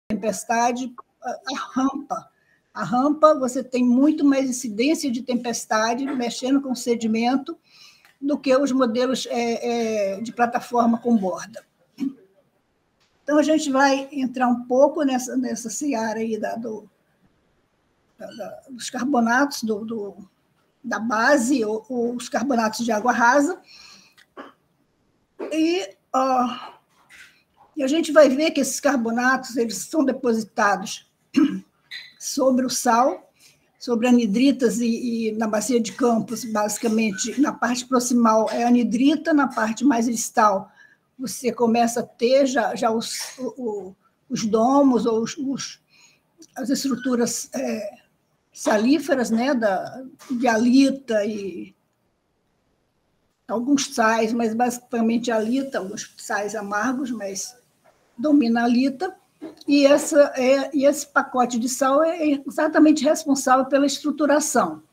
tempestade, a rampa. A rampa, você tem muito mais incidência de tempestade mexendo com sedimento do que os modelos de plataforma com borda. Então, a gente vai entrar um pouco nessa seara aí dos carbonatos da base, ou os carbonatos de água rasa, e a gente vai ver que esses carbonatos eles são depositados sobre o sal, sobre anidritas e na bacia de Campos, basicamente, na parte proximal é anidrita, na parte mais distal você começa a ter já os domos ou as estruturas salíferas, né, de halita e alguns sais, mas basicamente halita, alguns sais amargos, mas domina a halita. E esse pacote de sal é exatamente responsável pela estruturação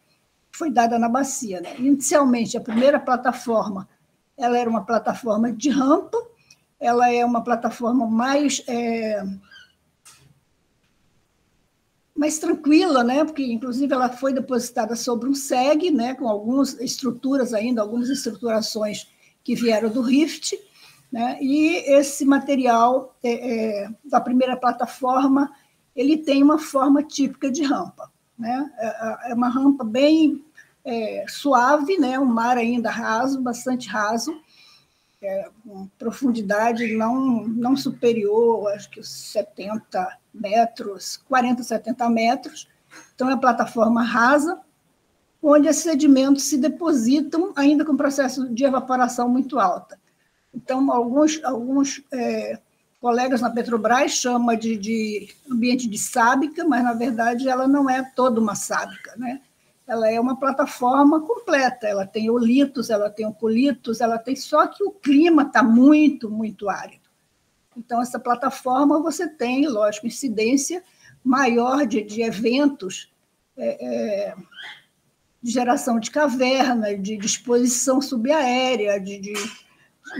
que foi dada na bacia, né? Inicialmente, a primeira plataforma ela era uma plataforma de rampa, ela é uma plataforma mais tranquila, né? Porque, inclusive, ela foi depositada sobre um seg, né? Com algumas estruturas ainda, algumas estruturações que vieram do rift, né? E esse material da primeira plataforma, ele tem uma forma típica de rampa, né? É uma rampa bem suave, né? Um mar ainda raso, bastante raso, com profundidade não superior, acho que os 70 metros, 40, 70 metros. Então, é uma plataforma rasa, onde esses sedimentos se depositam ainda com processo de evaporação muito alta. Então, alguns colegas na Petrobras chamam de ambiente de sábica, mas, na verdade, ela não é toda uma sábica, né? Ela é uma plataforma completa, ela tem olitos, ela tem ocolitos, ela tem, só que o clima está muito, muito árido. Então, essa plataforma você tem, lógico, incidência maior de eventos de geração de caverna, de exposição subaérea, de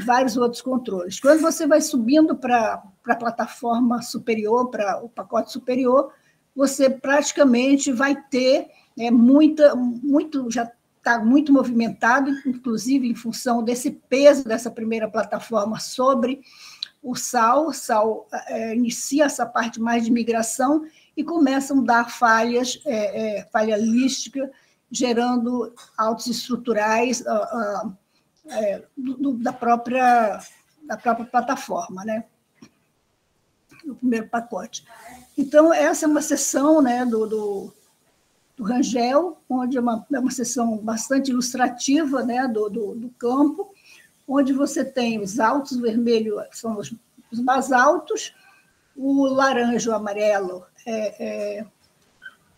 vários outros controles. Quando você vai subindo para a plataforma superior, para o pacote superior, você praticamente vai ter já está muito movimentado, inclusive em função desse peso dessa primeira plataforma sobre o sal. O sal inicia essa parte mais de migração e começam a dar falhas, falha lística, gerando autos estruturais da própria plataforma, né? No primeiro pacote. Então, essa é uma seção, né, do Rangel, onde é uma seção bastante ilustrativa, né, do campo, onde você tem os altos, o vermelho são os basaltos, o laranja, o amarelo é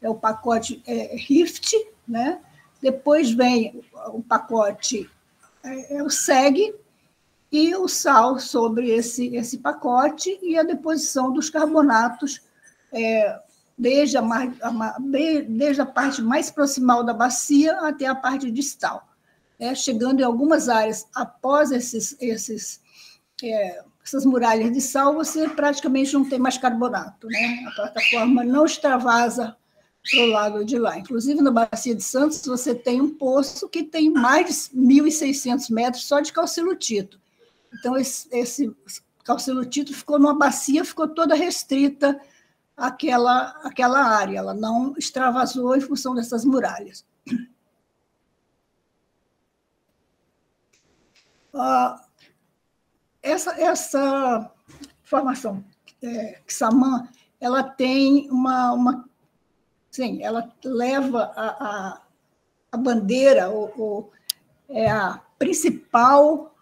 o pacote rift, né? Depois vem o pacote o seg e o sal sobre esse pacote e a deposição dos carbonatos desde a parte mais proximal da bacia até a parte distal, chegando em algumas áreas após essas muralhas de sal, você praticamente não tem mais carbonato, né? A plataforma não extravasa para o lado de lá. Inclusive, na Bacia de Santos, você tem um poço que tem mais de 1.600 metros só de calcilutito. Então, esse calcilutito ficou numa bacia, ficou toda restrita àquela área, ela não extravasou em função dessas muralhas. Essa formação Xamã, ela tem sim, ela leva a bandeira, é a principal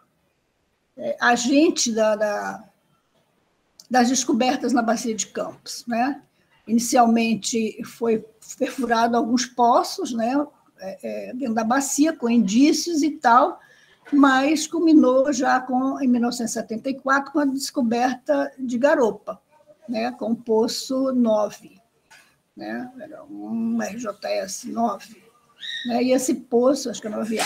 agente das descobertas na Bacia de Campos, né? Inicialmente foi perfurado alguns poços, né, dentro da bacia, com indícios e tal, mas culminou já em 1974 com a descoberta de garopa, né, com o Poço 9, né, era um RJS 9, né, e esse poço, acho que é 9A,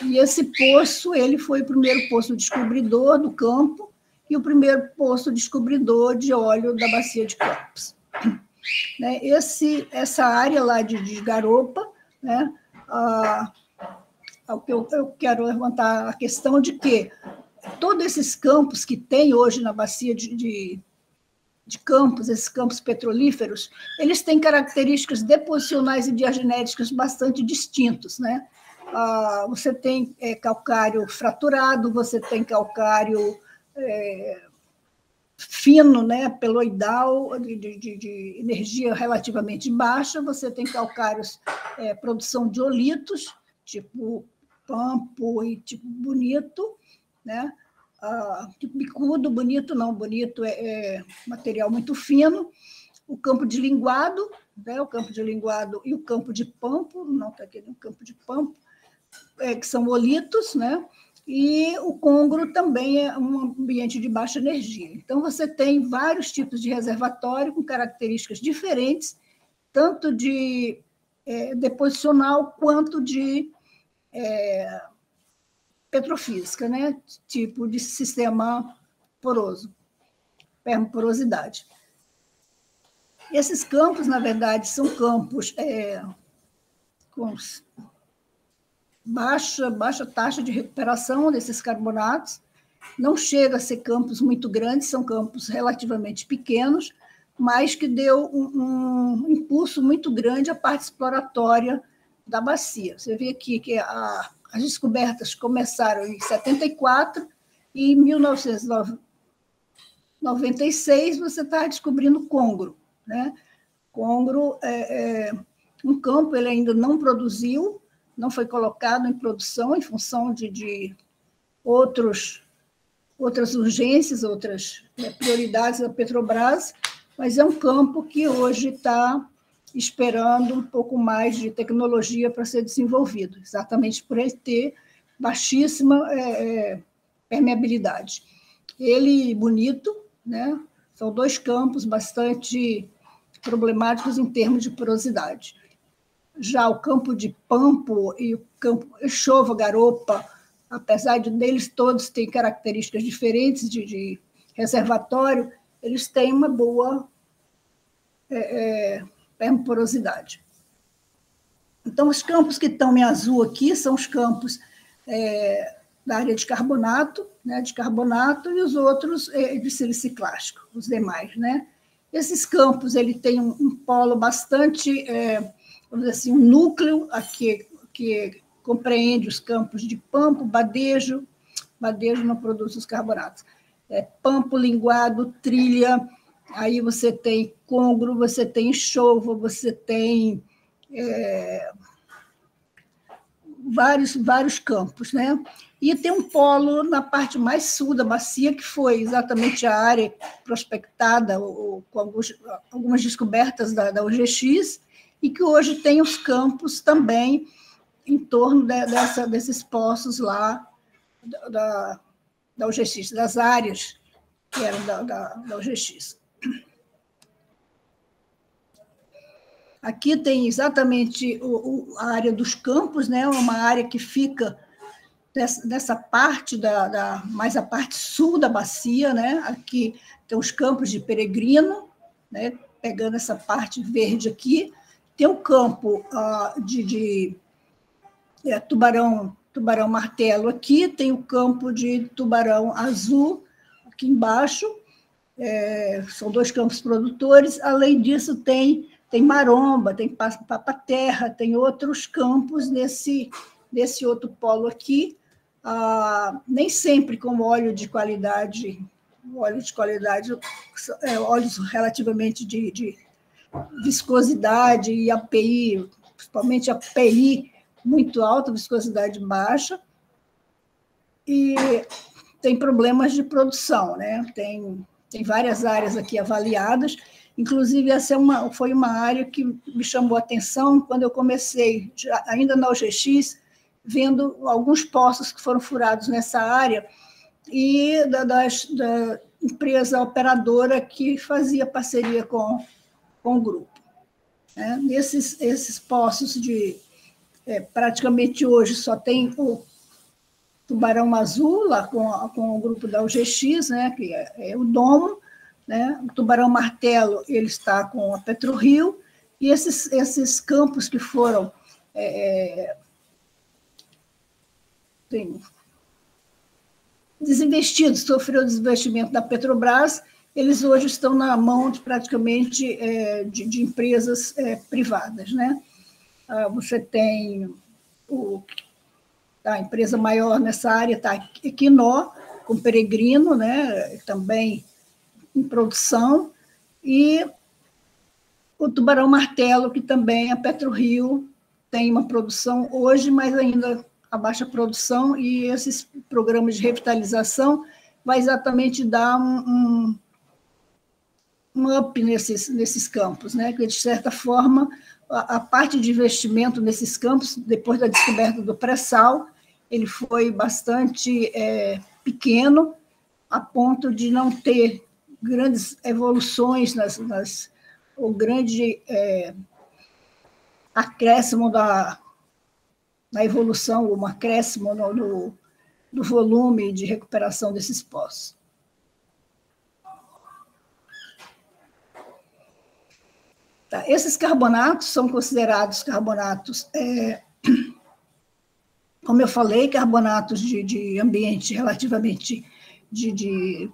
e esse poço ele foi o primeiro poço descobridor do campo e o primeiro poço descobridor de óleo da Bacia de Campos. Né? Essa área lá de garopa, né? O que eu quero levantar a questão de que todos esses campos que tem hoje na Bacia de Campos, esses campos petrolíferos, eles têm características deposicionais e diagenéticas bastante distintos, né? Você tem calcário fraturado, você tem calcário fino, né, peloidal, de energia relativamente baixa, você tem calcários, produção de olitos, tipo Pampo e tipo Bonito, né? Tipo bicudo, Bonito não, Bonito é material muito fino, o campo de linguado, né, o campo de linguado e o campo de Pampo, não está aqui, o campo de Pampo, que são olitos, né? E o congro também é um ambiente de baixa energia. Então, você tem vários tipos de reservatório com características diferentes, tanto de deposicional quanto de petrofísica, né? Tipo de sistema poroso, permaporosidade. Esses campos, na verdade, são campos com baixa taxa de recuperação desses carbonatos, não chega a ser campos muito grandes, são campos relativamente pequenos, mas que deu um impulso muito grande à parte exploratória da bacia. Você vê aqui que as descobertas começaram em 74 e em 1996 você está descobrindo Congro, né? Congro um campo, ele ainda não produziu, não foi colocado em produção em função de outras urgências, outras prioridades da Petrobras, mas é um campo que hoje está esperando um pouco mais de tecnologia para ser desenvolvido, exatamente por ele ter baixíssima permeabilidade. Ele Bonito, né? São dois campos bastante problemáticos em termos de porosidade. Já o campo de Pampo e o campo Exova, Garopa, apesar de deles todos terem características diferentes de reservatório, eles têm uma boa permaporosidade. Então, os campos que estão em azul aqui são os campos da área de carbonato, né, e os outros de siliciclástico, os demais, né? Esses campos, ele tem um polo bastante, vamos dizer assim, um núcleo aqui que compreende os campos de Pampo, Badejo não produz os carbonatos, Pampo, Linguado, Trilha, aí você tem Congro, você tem Exova, você tem vários campos, né? E tem um polo na parte mais sul da bacia, que foi exatamente a área prospectada com algumas descobertas da UGX, e que hoje tem os campos também em torno desses poços lá da UGX, das áreas que eram da UGX. Aqui tem exatamente a área dos campos, né? Uma área que fica dessa parte, mais a parte sul da bacia, né? Aqui tem os campos de Peregrino, né? Pegando essa parte verde aqui. Tem o campo de tubarão martelo aqui, tem o campo de tubarão azul aqui embaixo, são dois campos produtores. Além disso, tem maromba, tem papa-terra, tem outros campos nesse outro polo aqui, nem sempre com óleo de qualidade, óleos relativamente de viscosidade e API, principalmente API muito alta, viscosidade baixa, e tem problemas de produção, né? Tem várias áreas aqui avaliadas, inclusive essa foi uma área que me chamou a atenção quando eu comecei, ainda na UGX, vendo alguns poços que foram furados nessa área, e da empresa operadora que fazia parceria com o grupo. Esses poços praticamente hoje só tem Tubarão Azul, lá com o grupo da UGX, né, que é o Domo, né? O Tubarão Martelo, ele está com a PetroRio, e esses campos que foram desinvestidos, sofreu desinvestimento da Petrobras, eles hoje estão na mão de praticamente de empresas privadas, né? Você tem a empresa maior nessa área, está a Equinor, com Peregrino, né? Também em produção, e o Tubarão Martelo, que também a PetroRio tem uma produção hoje, mas ainda a baixa produção, e esses programas de revitalização vai exatamente dar um up nesses campos, né? Que, de certa forma, a parte de investimento nesses campos, depois da descoberta do pré-sal, ele foi bastante pequeno, a ponto de não ter grandes evoluções o grande acréscimo da evolução, um acréscimo do volume de recuperação desses poços. Tá, esses carbonatos são considerados carbonatos, como eu falei, carbonatos de ambiente relativamente de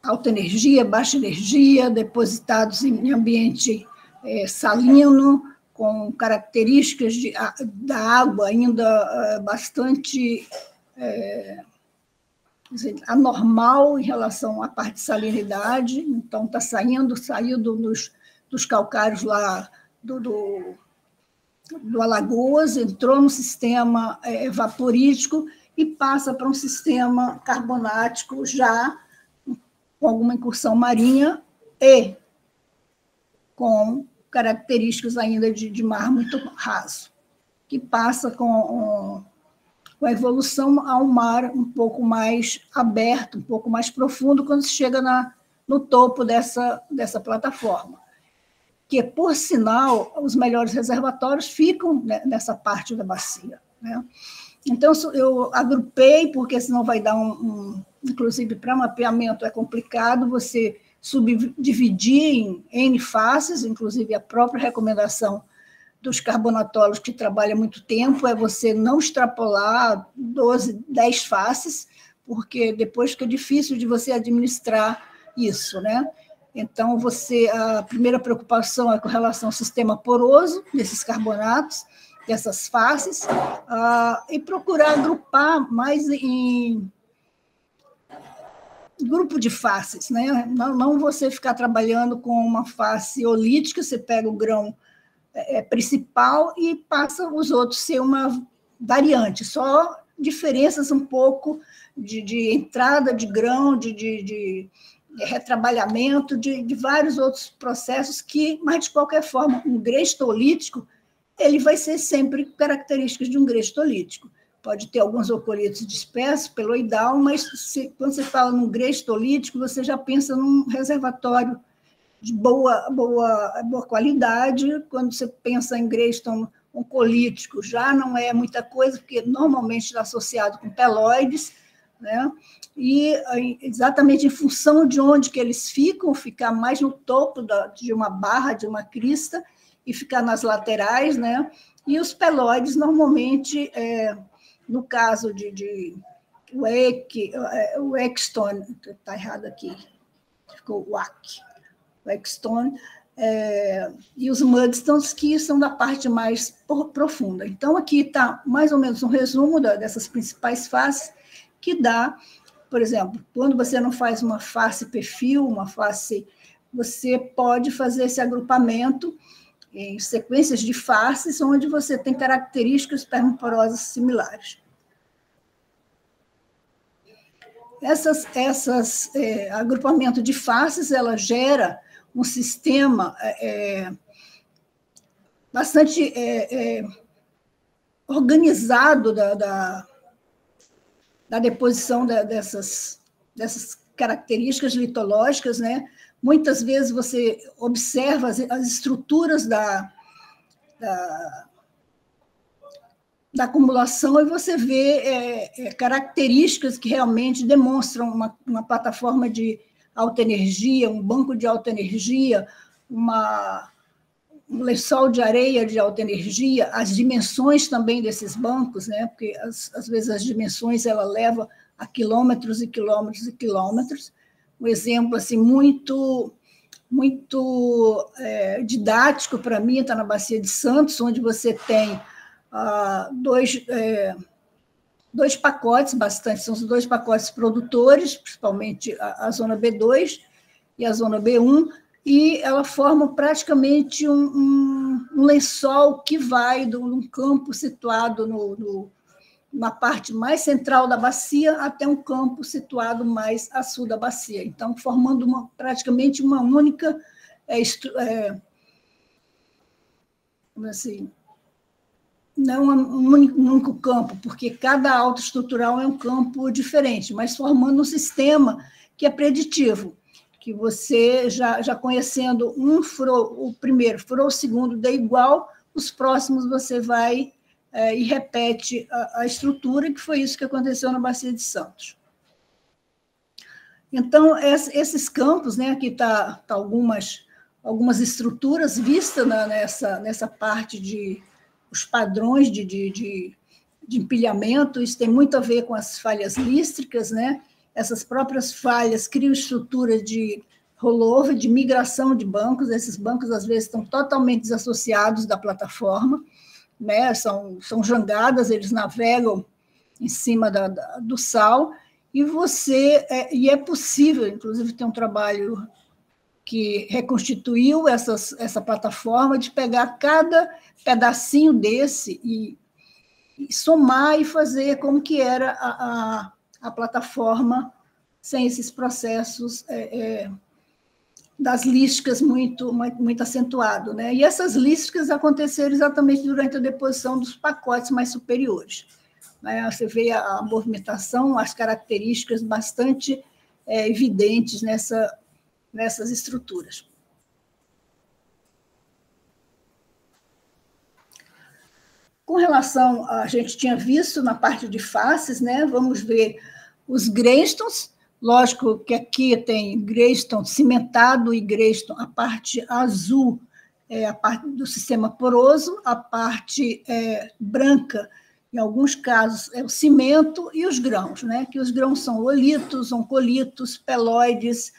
alta energia, baixa energia, depositados em ambiente salino, com características da água ainda bastante anormal em relação à parte de salinidade, então saiu dos calcários lá do Alagoas, entrou no sistema vaporítico e passa para um sistema carbonático já com alguma incursão marinha e com características ainda de mar muito raso, que passa com a evolução a um mar um pouco mais aberto, um pouco mais profundo, quando se chega no topo dessa plataforma, que, por sinal, os melhores reservatórios ficam nessa parte da bacia, né? Então, eu agrupei, porque senão vai dar inclusive, para mapeamento é complicado você subdividir em N faces, inclusive a própria recomendação dos carbonatólogos que trabalham há muito tempo é você não extrapolar 12, 10 faces, porque depois fica difícil de você administrar isso, né? Então, a primeira preocupação é com relação ao sistema poroso desses carbonatos, dessas faces, e procurar agrupar mais em grupo de faces, né? Não você ficar trabalhando com uma face olítica, você pega o grão principal e passa os outros ser uma variante, só diferenças um pouco de entrada de grão, de retrabalhamento, de vários outros processos mas, de qualquer forma, um grestolítico ele vai ser sempre características de um grestolítico. Pode ter alguns alcoolitos dispersos, peloidal, mas quando você fala num grestolítico, você já pensa num reservatório de boa qualidade. Quando você pensa em gresto oncolítico, já não é muita coisa, porque normalmente está associado com peloides, né? E exatamente em função de onde que eles ficar mais no topo de uma barra, de uma crista, e ficar nas laterais, né? E os peloides, normalmente, no caso o Eckstone, está errado aqui, ficou o Eckstone, e os mudstones, que são da parte mais profunda. Então, aqui está mais ou menos um resumo dessas principais faces, que dá, por exemplo, quando você não faz uma face perfil, você pode fazer esse agrupamento em sequências de faces, onde você tem características permoporosas similares. Agrupamento de faces, ela gera um sistema bastante organizado da deposição dessas características litológicas, né? Muitas vezes você observa as estruturas da acumulação e você vê características que realmente demonstram uma plataforma de alta energia, um banco de alta energia, um lençol de areia de alta energia, as dimensões também desses bancos, né? Porque às vezes as dimensões ela leva a quilômetros e quilômetros e quilômetros. Um exemplo assim muito didático para mim está na Bacia de Santos, onde você tem dois pacotes, bastante, são os dois pacotes produtores, principalmente a zona B2 e a zona B1, e ela forma praticamente um lençol que vai de um campo situado na parte mais central da bacia até um campo situado mais a sul da bacia. Então, formando praticamente uma única, assim, não um único campo, porque cada autoestrutural é um campo diferente, mas formando um sistema que é preditivo, que você, já conhecendo o primeiro furou o segundo, dá igual, os próximos você vai e repete a estrutura, que foi isso que aconteceu na Bacia de Santos. Então, esses campos, né, aqui está algumas estruturas vistas nessa parte de os padrões de empilhamento, isso tem muito a ver com as falhas lístricas, né? Essas próprias falhas criam estruturas de rollover, de migração de bancos, esses bancos às vezes estão totalmente desassociados da plataforma, né? São jangadas, eles navegam em cima do sal, e é possível, inclusive tem um trabalho que reconstituiu essa plataforma, de pegar cada pedacinho desse e somar e fazer como que era a plataforma sem esses processos das lísticas muito acentuado, né? E essas lísticas aconteceram exatamente durante a deposição dos pacotes mais superiores. Né? Você vê a movimentação, as características bastante evidentes nessas estruturas. Com relação, a gente tinha visto na parte de faces, né? Vamos ver os grênstons. Lógico que aqui tem grênston cimentado e grênston, a parte azul é a parte do sistema poroso, a parte branca, em alguns casos, é o cimento, e os grãos, né? Que os grãos são olitos, oncolitos, pelóides,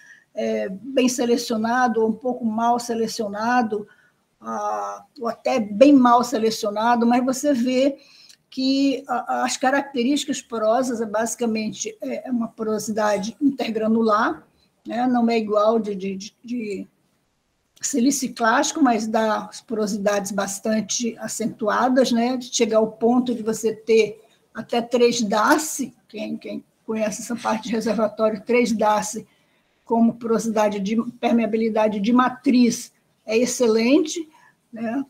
bem selecionado ou um pouco mal selecionado, ou até bem mal selecionado, mas você vê que as características porosas basicamente uma porosidade intergranular, né? Não é igual de silício clássico, mas dá porosidades bastante acentuadas, né? De chegar ao ponto de você ter até 3 Darcy, quem conhece essa parte de reservatório, 3 Darcy como porosidade de permeabilidade de matriz é excelente, né?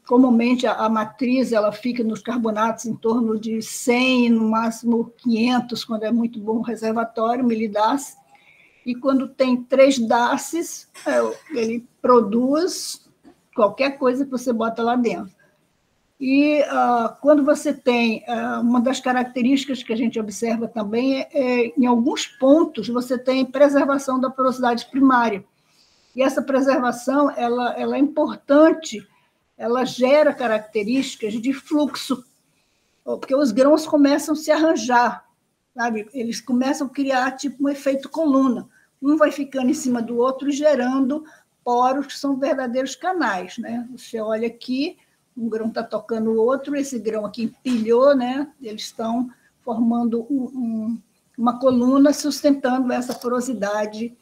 Comumente a matriz ela fica nos carbonatos em torno de 100, no máximo 500, quando é muito bom o reservatório, milidarcy, e quando tem 3 darcies, ele produz qualquer coisa que você bota lá dentro. E quando você tem, uma das características que a gente observa também em alguns pontos, você tem preservação da porosidade primária. E essa preservação ela é importante, ela gera características de fluxo, porque os grãos começam a se arranjar, sabe? Eles começam a criar tipo um efeito coluna. Um vai ficando em cima do outro, gerando poros que são verdadeiros canais, né? Você olha aqui, um grão está tocando o outro, esse grão aqui empilhou, né? Eles estão formando uma coluna sustentando essa porosidade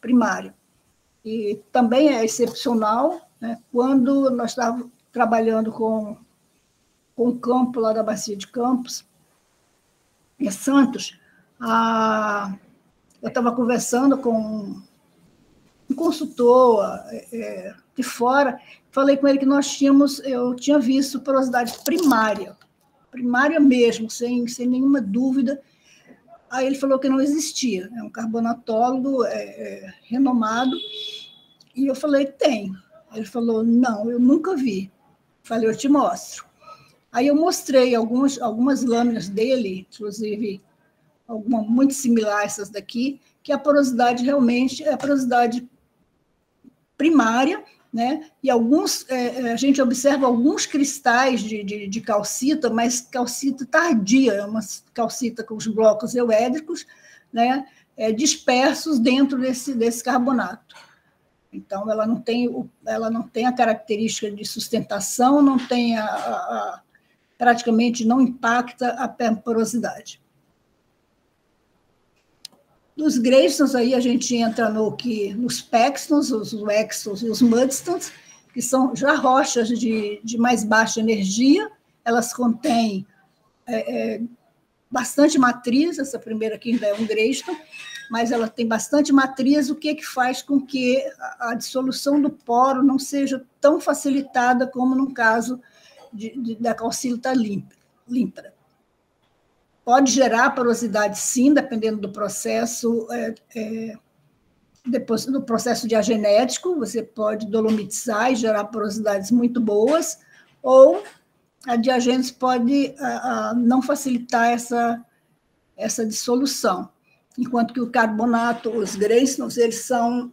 primária. E também é excepcional, né? Quando nós estávamos trabalhando com o campo lá da Bacia de Campos, em Santos, eu estava conversando com um consultor de fora, falei com ele que eu tinha visto porosidade primária mesmo, sem nenhuma dúvida. Aí ele falou que não existia, é um carbonatólogo renomado, e eu falei, tem. Ele falou, não, eu nunca vi. Falei, eu te mostro. Aí eu mostrei algumas lâminas dele, inclusive alguma muito similar a essas daqui, que a porosidade realmente é a porosidade primária, né? E a gente observa alguns cristais de calcita, mas calcita tardia, é uma calcita com os blocos euédricos, né? Dispersos dentro desse carbonato. Então, ela não tem a característica de sustentação, não tem praticamente não impacta a porosidade. Dos greystons, aí a gente entra nos pextons, os wextons e os mudstones, que são já rochas de mais baixa energia, elas contêm bastante matriz, essa primeira aqui ainda é um greyston, mas ela tem bastante matriz, o que faz com que a dissolução do poro não seja tão facilitada como no caso da calcita límpida. Pode gerar porosidade, sim, dependendo do processo, depois do processo diagenético, você pode dolomitizar e gerar porosidades muito boas, ou a diagênese pode não facilitar essa dissolução, enquanto que o carbonato, os greystons, eles são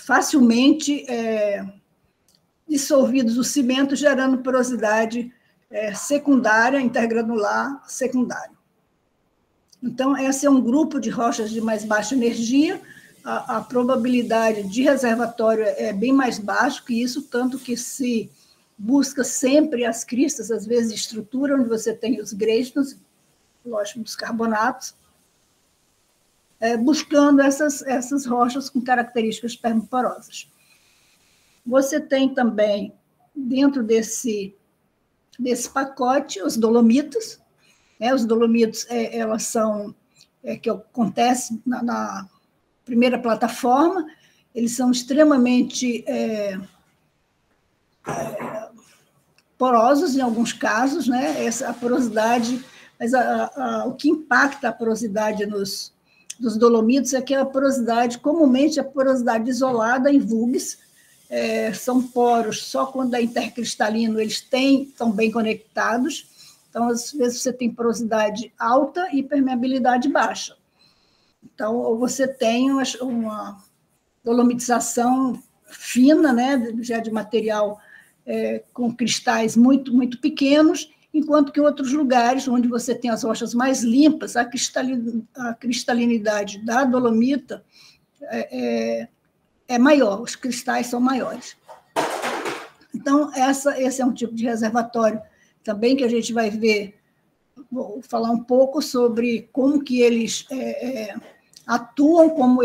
facilmente dissolvidos no cimento, gerando porosidade secundária, intergranular secundária. Então, esse é um grupo de rochas de mais baixa energia, a probabilidade de reservatório é bem mais baixa que isso, tanto que se busca sempre as cristas, às vezes, de estrutura, onde você tem os greystons, lógico, dos carbonatos, buscando essas rochas com características permoporosas. Você tem também, dentro desse pacote, os dolomitas. Os dolomitos, elas são, que acontece na primeira plataforma, eles são extremamente porosos em alguns casos, né? A porosidade, mas o que impacta a porosidade dos dolomitos é que a porosidade, comumente a porosidade isolada em VUGs, são poros só quando é intercristalino, eles estão bem conectados, então às vezes você tem porosidade alta e permeabilidade baixa. Então, você tem uma dolomitização fina, né, já de material com cristais muito, muito pequenos, enquanto que em outros lugares, onde você tem as rochas mais limpas, a cristalinidade da dolomita é maior, os cristais são maiores. Então, esse é um tipo de reservatório também que a gente vai ver, vou falar um pouco sobre como que eles atuam, como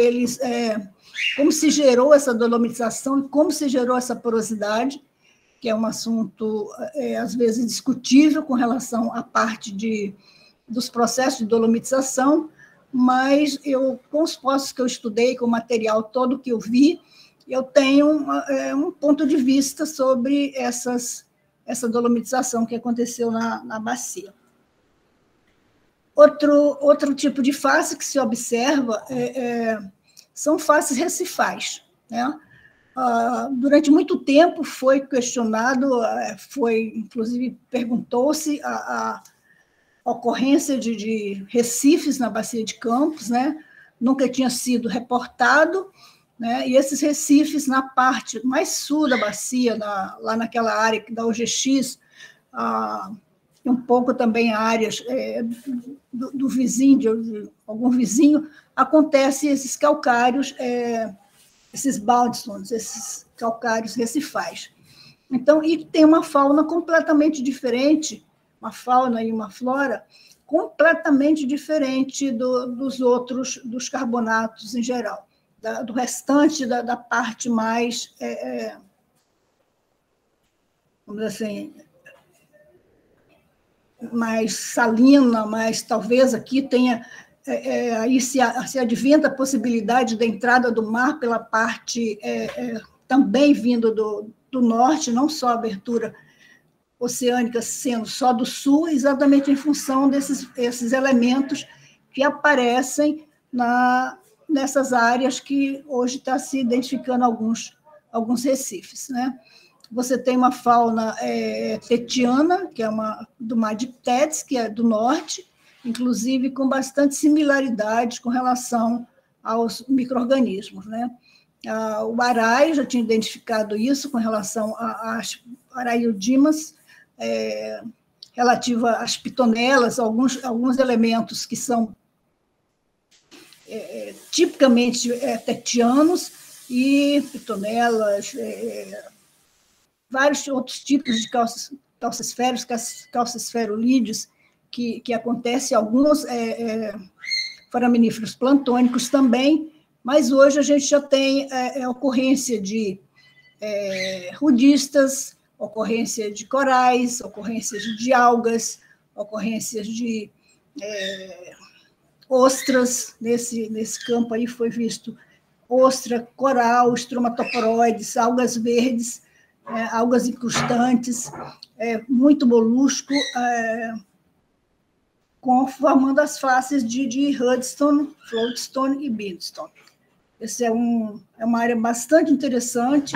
se gerou essa dolomitização e como se gerou essa porosidade, que é um assunto, às vezes, discutível com relação à parte dos processos de dolomitização, mas com os postos que eu estudei, com o material todo que eu vi, eu tenho um ponto de vista sobre essa dolomitização que aconteceu na bacia. Outro tipo de face que se observa são faces recifais, né? Durante muito tempo foi questionado, inclusive perguntou-se a ocorrência de recifes na bacia de Campos, né? Nunca tinha sido reportado, né? E esses recifes na parte mais sul da bacia, lá naquela área da UGX, um pouco também áreas do vizinho, de algum vizinho, acontecem esses calcários, esses baldstones, esses calcários recifais. Então, e tem uma fauna completamente diferente, uma fauna e uma flora completamente diferente dos carbonatos em geral, do restante da parte mais, vamos dizer assim, mais salina, mas talvez aqui tenha, aí se adventa a possibilidade da entrada do mar pela parte também vindo do norte, não só a abertura oceânica sendo só do sul, exatamente em função desses elementos que aparecem nessas áreas que hoje está se identificando alguns recifes, né? você tem uma fauna tetiana, que é do mar de Tétis, que é do norte, inclusive com bastante similaridade com relação aos micro-organismos, né? O Arai já tinha identificado isso com relação às Araiodymas, relativa às pitonelas, alguns elementos que são tipicamente tetianos, e pitonelas, vários outros tipos de calciférulos, calciférolídeos, que acontecem, alguns foraminíferos plantônicos também, mas hoje a gente já tem ocorrência de rudistas, ocorrência de corais, ocorrências de algas, ocorrências de ostras. Nesse campo aí foi visto ostra, coral, estromatoporoides, algas verdes, algas incrustantes, muito molusco, formando as faces de Hudstone, Floatstone e Beadstone. Essa é uma área bastante interessante,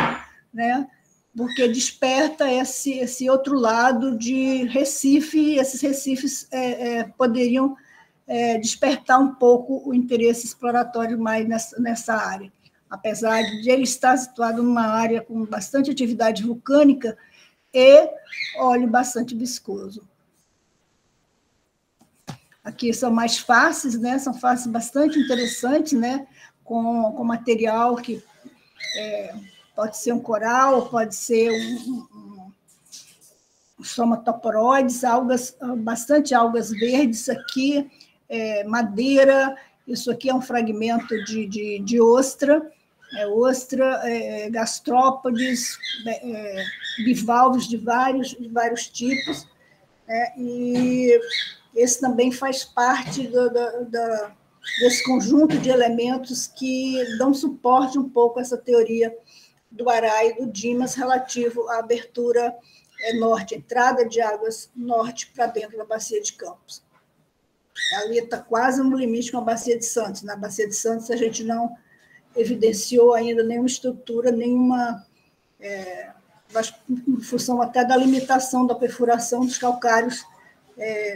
né, porque desperta esse outro lado de Recife, e esses recifes poderiam despertar um pouco o interesse exploratório mais nessa área. Apesar de ele estar situado numa área com bastante atividade vulcânica e óleo bastante viscoso. Aqui são mais faces, né? São faces bastante interessantes, né? Com material que pode ser um coral, pode ser um somatoporoides, bastante algas verdes aqui, madeira. Isso aqui é um fragmento de ostra, gastrópodes, bivalves de vários tipos, e esse também faz parte desse conjunto de elementos que dão suporte um pouco a essa teoria do Arai e do Dimas relativo à abertura norte, entrada de águas norte para dentro da Bacia de Campos. Ali está quase no limite com a Bacia de Santos. Na Bacia de Santos, a gente não evidenciou ainda nenhuma estrutura, nenhuma, em função até da limitação da perfuração dos calcários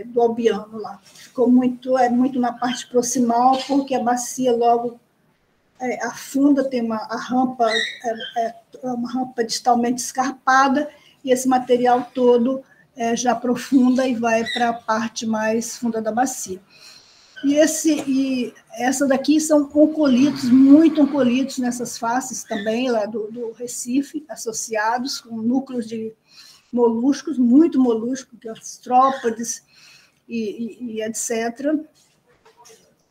do Albiano lá. Ficou muito na parte proximal, porque a bacia logo afunda, tem uma rampa distalmente escarpada, e esse material todo já aprofunda e vai para a parte mais funda da bacia. E essa daqui são oncolitos, muito oncolitos nessas faces também, lá do Recife, associados com núcleos de moluscos, muito molusco, gastrópodes e etc.,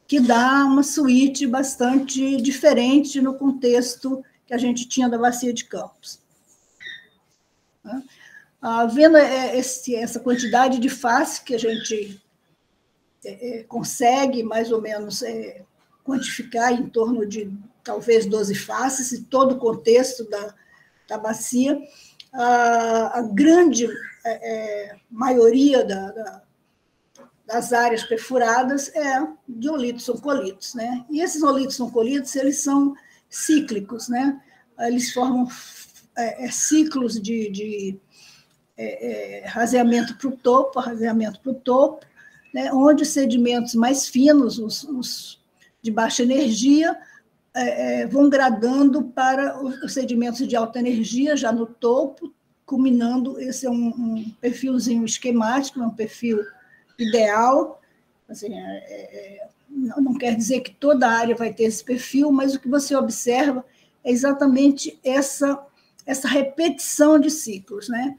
que dá uma suíte bastante diferente no contexto que a gente tinha da Bacia de Campos. Vendo essa quantidade de faces que a gente consegue, mais ou menos, quantificar em torno de, talvez, 12 faces, em todo o contexto da bacia, a grande maioria das áreas perfuradas de olitos-oncolitos, né? E esses olitos-oncolitos, eles são cíclicos, né? Eles formam ciclos de raseamento para o topo, né? Onde os sedimentos mais finos, os de baixa energia, vão gradando para os sedimentos de alta energia, já no topo, culminando. Esse é um perfilzinho esquemático, é um perfil ideal. Assim, não quer dizer que toda a área vai ter esse perfil, mas o que você observa é exatamente essa repetição de ciclos, né?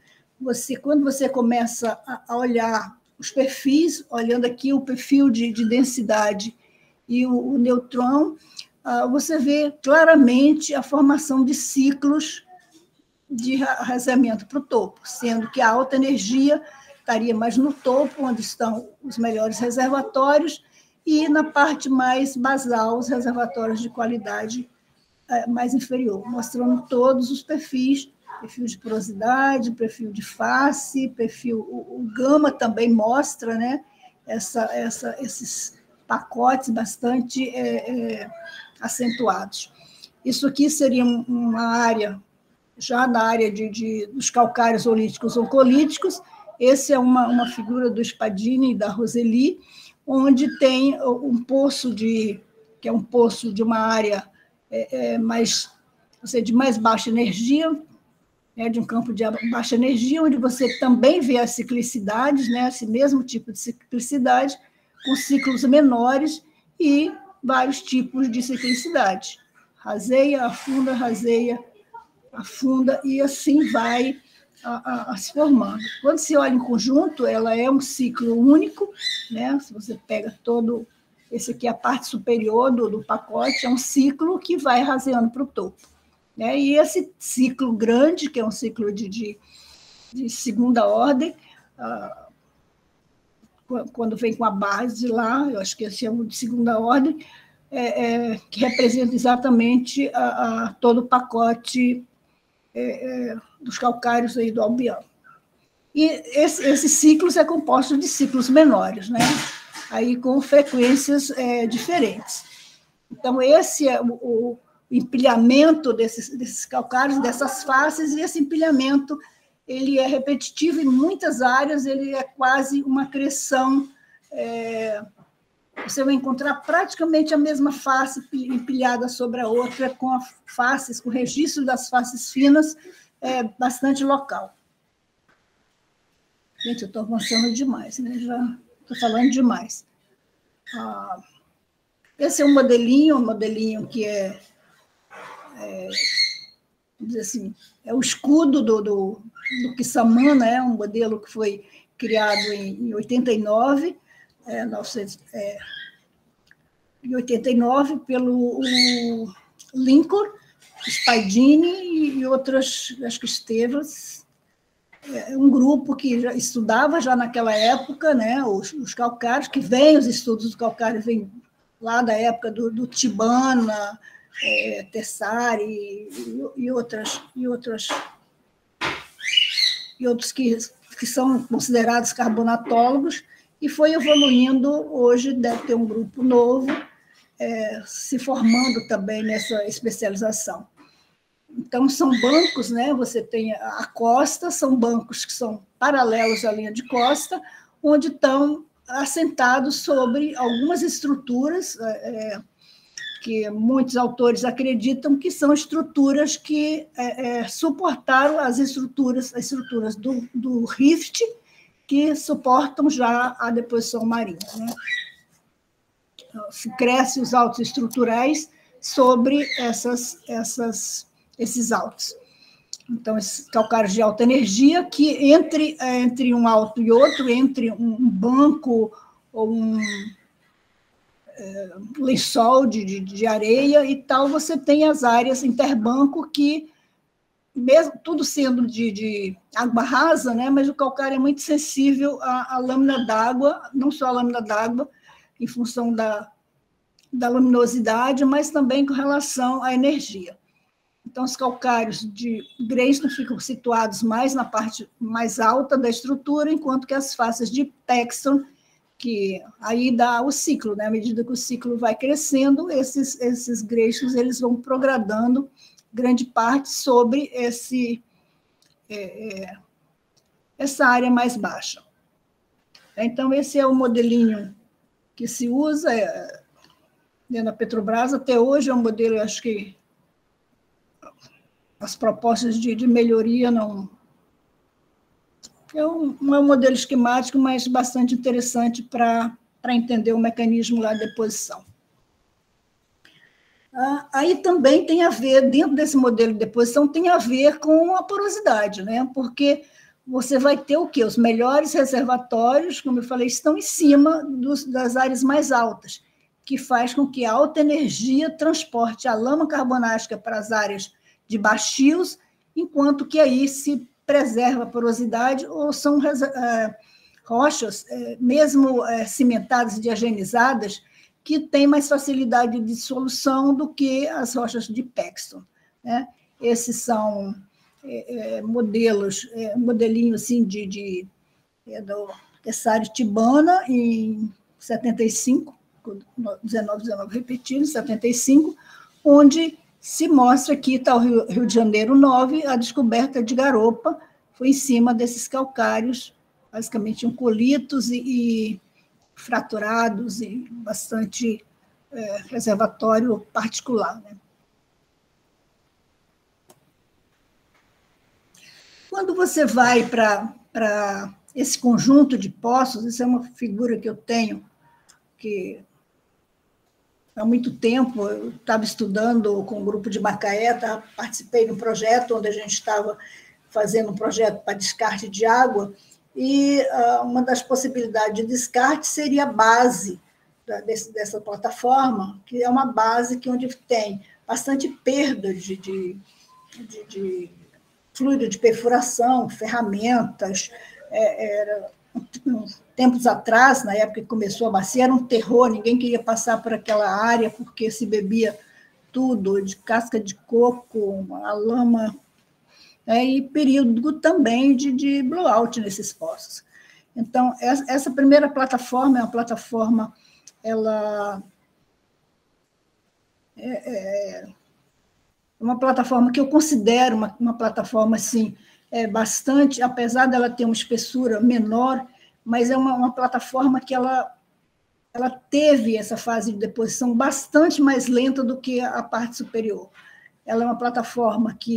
Quando você começa a olhar os perfis, olhando aqui o perfil de densidade e o neutrão, você vê claramente a formação de ciclos de raseamento para o topo, sendo que a alta energia estaria mais no topo, onde estão os melhores reservatórios, e na parte mais basal, os reservatórios de qualidade mais inferior, mostrando todos os perfil de porosidade, perfil de face, o gama também mostra, né, esses pacotes bastante acentuados. Isso aqui seria uma área já na área dos calcários olíticos oncolíticos. Esse é uma figura do Spadini e da Roseli, onde tem um poço que é um poço de uma área mais, ou seja, de mais baixa energia, né, de um campo de baixa energia, onde você também vê as ciclicidades, né, esse mesmo tipo de ciclicidade, com ciclos menores e vários tipos de ciclicidade. Raseia, afunda, e assim vai se formando. Quando se olha em conjunto, ela é um ciclo único, né? Se você pega todo, esse aqui é a parte superior do pacote, é um ciclo que vai raseando para o topo. Né? E esse ciclo grande, que é um ciclo de segunda ordem, quando vem com a base lá, eu acho que esse é um de segunda ordem, que representa exatamente todo o pacote dos calcários aí do Albião. E esses ciclos é composto de ciclos menores, né? Aí com frequências diferentes. Então, esse é o empilhamento desses calcários, dessas faces, e esse empilhamento ele é repetitivo em muitas áreas, ele é quase uma acreção. Você vai encontrar praticamente a mesma face empilhada sobre a outra, com faces, com registro das faces finas, bastante local. Gente, eu estou avançando demais, né? Já estou falando demais. Esse é um modelinho que vamos dizer assim, é o escudo do Kissamã, né? Um modelo que foi criado em 89, em 89 pelo Lincoln, Spadini e outras, acho que Estevas, um grupo que já estudava já naquela época, né, os calcários, que vem, os estudos dos calcários vêm lá da época do Tibana, Tessari e outros que são considerados carbonatólogos, e foi evoluindo. Hoje deve ter um grupo novo se formando também nessa especialização. Então, são bancos, né? Você tem a costa, são bancos que são paralelos à linha de costa, onde estão assentados sobre algumas estruturas que muitos autores acreditam que são estruturas que suportaram as estruturas do rift, que suportam já a deposição marinha, né? Se cresce os altos estruturais sobre esses altos. Então, esses calcários de alta energia, que entre um alto e outro, entre um banco ou um lençol de areia e tal, você tem as áreas interbanco que, mesmo tudo sendo de água rasa, né, mas o calcário é muito sensível à lâmina d'água, não só à lâmina d'água, em função da luminosidade, mas também com relação à energia. Então, os calcários de Grayson ficam situados mais na parte mais alta da estrutura, enquanto que as faces de Paxton, que aí dá o ciclo, né? À medida que o ciclo vai crescendo, esses Graysons eles vão progradando grande parte sobre essa área mais baixa. Então, esse é o modelinho que se usa na Petrobras. Até hoje é um modelo, eu acho que as propostas de melhoria não é um modelo esquemático, mas bastante interessante para entender o mecanismo lá de deposição. Aí também tem a ver, dentro desse modelo de deposição, tem a ver com a porosidade, né? Porque você vai ter o quê? Os melhores reservatórios, como eu falei, estão em cima das áreas mais altas, que faz com que a alta energia transporte a lama carbonática para as áreas de baixios, enquanto que aí se preserva a porosidade, ou são rochas, mesmo cimentadas e diagenizadas, que têm mais facilidade de dissolução do que as rochas de Paxton, né? Esses são modelinho assim, do Tessari Tibana, em 75, 19 repetindo, 75, onde se mostra que está o Rio de Janeiro 9, a descoberta de garopa foi em cima desses calcários, basicamente uncolitos e fraturados, e bastante reservatório particular, né? Quando você vai para esse conjunto de poços, isso é uma figura que eu tenho, que há muito tempo eu estava estudando com um grupo de Macaé, participei de um projeto onde a gente estava fazendo um projeto para descarte de água, e uma das possibilidades de descarte seria a base dessa plataforma, que é uma base que onde tem bastante perda de fluido de perfuração, ferramentas. Tempos atrás, na época que começou a bacia, era um terror, ninguém queria passar por aquela área, porque se bebia tudo, de casca de coco, a lama, e período também de blowout nesses poços. Então, essa primeira plataforma é uma plataforma, ela é uma plataforma que eu considero uma plataforma, assim, bastante, apesar dela ter uma espessura menor, mas é uma plataforma que ela teve essa fase de deposição bastante mais lenta do que a parte superior. Ela é uma plataforma que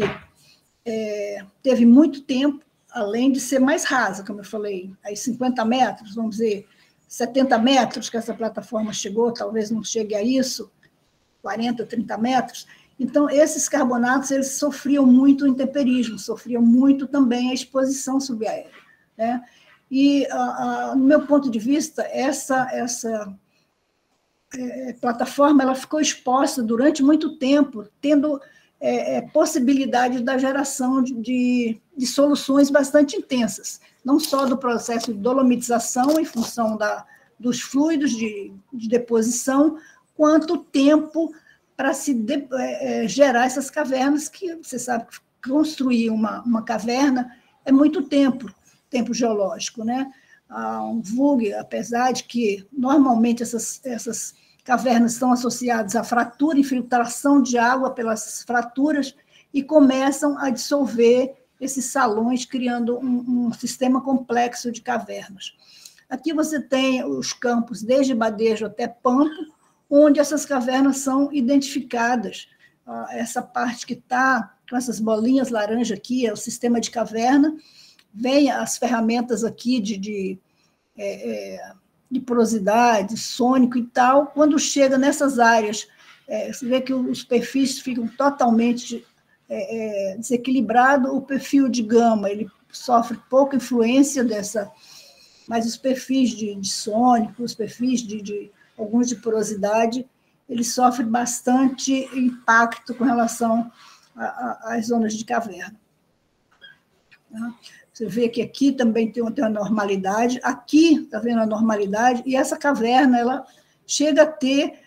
teve muito tempo, além de ser mais rasa, como eu falei, aí 50 metros, vamos dizer, 70 metros que essa plataforma chegou, talvez não chegue a isso, 40, 30 metros. Então, esses carbonatos, eles sofriam muito o intemperismo, sofriam muito também a exposição subaérea, né? E, no meu ponto de vista, essa plataforma ela ficou exposta durante muito tempo, tendo possibilidade da geração de soluções bastante intensas, não só do processo de dolomitização em função dos fluidos de deposição, quanto o tempo para se gerar essas cavernas, que você sabe que construir uma caverna é muito tempo geológico, né? Um VUG, apesar de que normalmente essas cavernas estão associadas à fratura, infiltração de água pelas fraturas, e começam a dissolver esses salões, criando um sistema complexo de cavernas. Aqui você tem os campos, desde Badejo até Pampo, onde essas cavernas são identificadas. Essa parte que está com essas bolinhas laranja aqui é o sistema de caverna, vem as ferramentas aqui de porosidade, sônico e tal. Quando chega nessas áreas, você vê que os perfis ficam totalmente desequilibrados, o perfil de gama ele sofre pouca influência dessa, mas os perfis de sônico, os perfis alguns de porosidade, eles sofrem bastante impacto com relação às zonas de caverna. Você vê que aqui também tem uma normalidade, aqui está vendo a normalidade, e essa caverna ela chega a ter,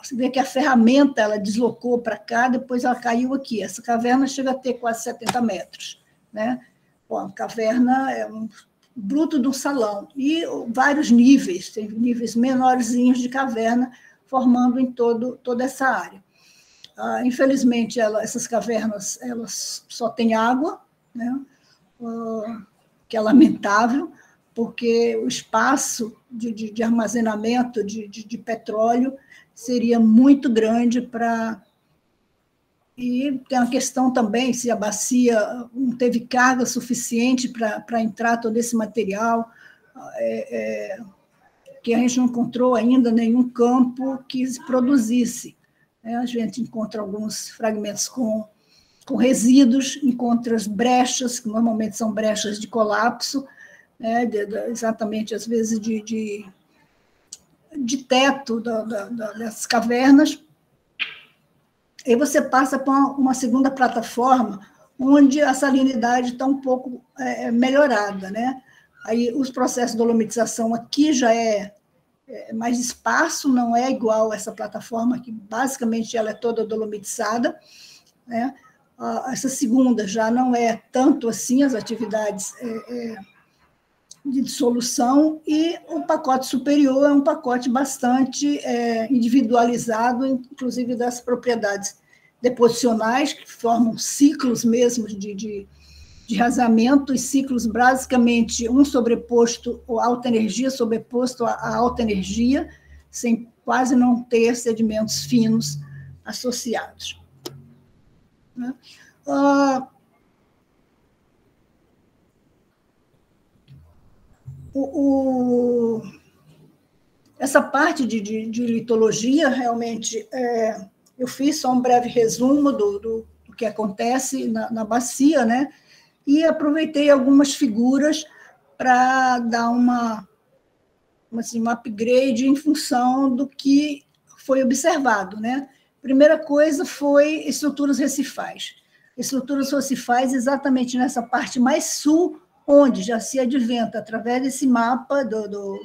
você vê que a ferramenta ela deslocou para cá, depois ela caiu aqui. Essa caverna chega a ter quase 70 metros, né? Bom, a caverna é um bruto do salão, e vários níveis, tem níveis menorzinhos de caverna formando em toda essa área. Infelizmente, essas cavernas elas só têm água, né? Que é lamentável, porque o espaço de armazenamento de petróleo seria muito grande para... E tem a questão também se a bacia não teve carga suficiente para entrar todo esse material, que a gente não encontrou ainda nenhum campo que se produzisse. A gente encontra alguns fragmentos com resíduos, encontra as brechas, que normalmente são brechas de colapso, né, exatamente, às vezes, de teto dessas cavernas. Aí você passa para uma segunda plataforma, onde a salinidade está um pouco melhorada, né? Aí os processos de dolomitização aqui já é mais esparso, não é igual essa plataforma, que basicamente ela é toda dolomitizada, né? Essa segunda já não é tanto assim as atividades de dissolução, e o pacote superior é um pacote bastante individualizado, inclusive das propriedades deposicionais, que formam ciclos mesmo de rasamento, e ciclos basicamente um sobreposto, ou alta energia sobreposto a alta energia, sem quase não ter sedimentos finos associados. Né? Essa parte de litologia, realmente, eu fiz só um breve resumo do que acontece na bacia, né? E aproveitei algumas figuras para dar assim, um upgrade em função do que foi observado, né? Primeira coisa foi estruturas recifais. Estruturas recifais exatamente nessa parte mais sul, onde já se adventa, através desse mapa do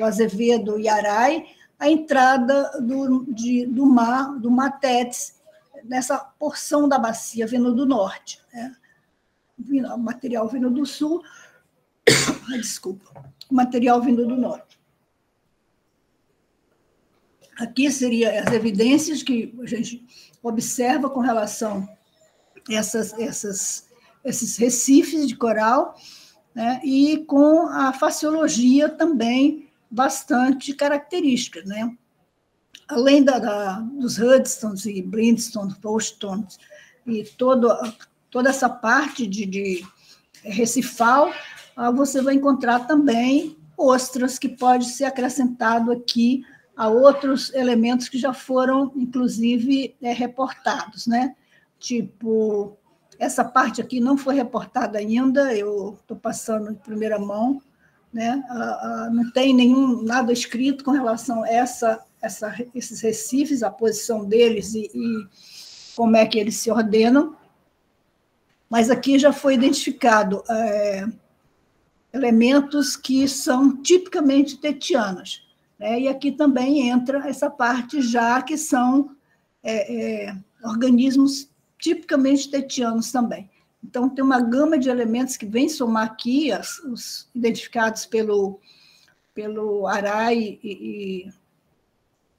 Azevedo e Arai, a entrada do mar Tétis, nessa porção da bacia vindo do norte, né? O material vindo do sul, desculpa, o material vindo do norte. Aqui seriam as evidências que a gente observa com relação a esses recifes de coral, né, e com a faciologia também bastante característica, né? Além dos Hudstons e Blindstones, Poststones, e toda essa parte de recifal, você vai encontrar também ostras, que pode ser acrescentado aqui a outros elementos que já foram, inclusive, reportados, né? Tipo, essa parte aqui não foi reportada ainda, eu estou passando de primeira mão, né? Não tem nada escrito com relação a esses recifes, a posição deles e como é que eles se ordenam, mas aqui já foi identificado elementos que são tipicamente tetianos, né? E aqui também entra essa parte já que são organismos tipicamente tetianos também. Então, tem uma gama de elementos que vem somar aqui, os identificados pelo Arai e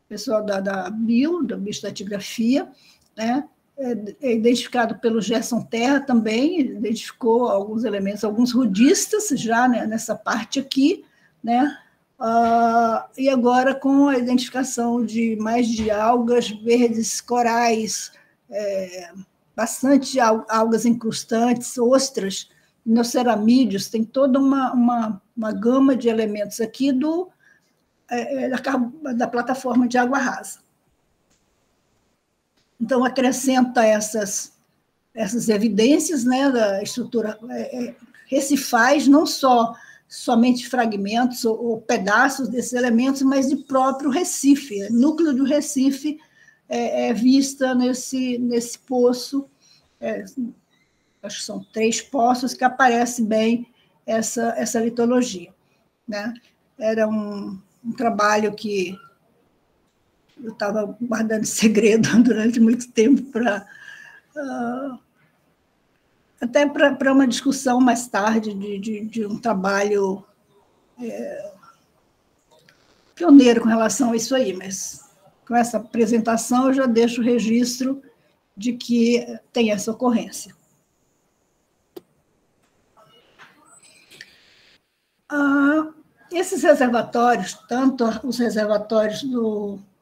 pessoal da biostratigrafia, né? É identificado pelo Gerson Terra também, identificou alguns elementos, alguns rudistas já, né, nessa parte aqui, né? E agora com a identificação mais de algas verdes, corais, bastante algas incrustantes, ostras, inoceramídeos, tem toda uma gama de elementos aqui da plataforma de água rasa. Então, acrescenta essas evidências, né, da estrutura recifais, não somente fragmentos ou pedaços desses elementos, mas de próprio Recife, núcleo do Recife vista nesse poço, acho que são 3 poços que aparece bem essa litologia, né? Era um trabalho que eu estava guardando segredo durante muito tempo até para uma discussão mais tarde de um trabalho pioneiro com relação a isso aí, mas com essa apresentação eu já deixo o registro de que tem essa ocorrência. Esses reservatórios, tanto os reservatórios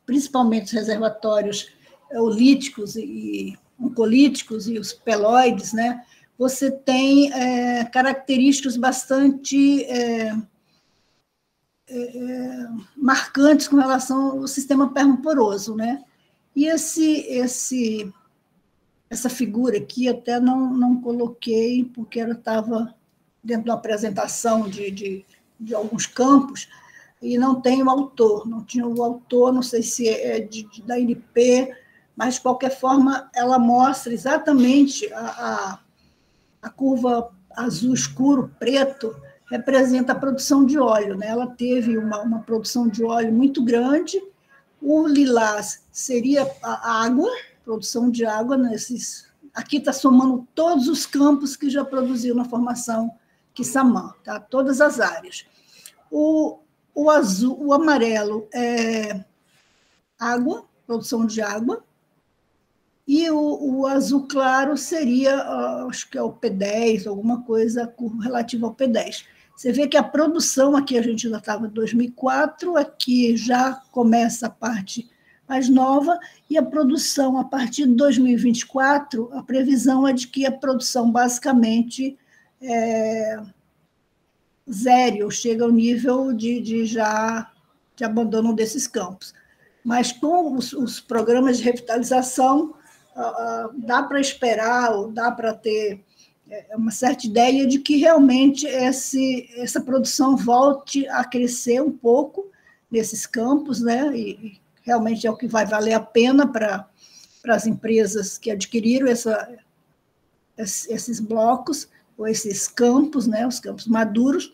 principalmente os reservatórios eolíticos e oncolíticos e os peloides, né? Você tem características bastante marcantes com relação ao sistema permaporoso, né? E essa figura aqui até não coloquei, porque ela estava dentro de uma apresentação de alguns campos, e não tem o autor, não tinha o autor, não sei se é da INP, mas, de qualquer forma, ela mostra exatamente a curva azul escuro, preto, representa a produção de óleo, né? Ela teve uma produção de óleo muito grande, o lilás seria a água, produção de água nesses... Aqui está somando todos os campos que já produziu na formação Quissamã, tá? Todas as áreas. O azul, o amarelo é água, produção de água, e o azul claro seria, acho que é o P10, alguma coisa relativa ao P10. Você vê que a produção, aqui a gente já estava em 2004, aqui já começa a parte mais nova, e a produção, a partir de 2024, a previsão é de que a produção basicamente zero, chega ao nível de abandono desses campos. Mas com os programas de revitalização, dá para esperar, ou dá para ter uma certa ideia de que realmente essa produção volte a crescer um pouco nesses campos, né? E realmente é o que vai valer a pena para as empresas que adquiriram esses blocos, ou esses campos, né? Os campos maduros,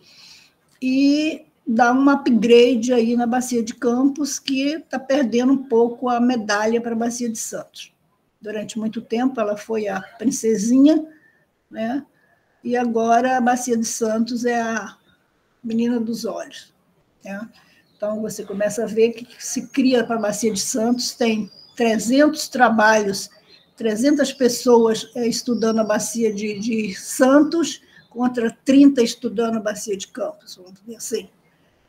e dá um upgrade aí na Bacia de Campos, que está perdendo um pouco a medalha para a Bacia de Santos. Durante muito tempo ela foi a princesinha, né? E agora a Bacia de Santos é a menina dos olhos, né? Então, você começa a ver que se cria para a Bacia de Santos, tem 300 trabalhos, 300 pessoas estudando a Bacia de Santos, contra 30 estudando a Bacia de Campos, vamos dizer assim,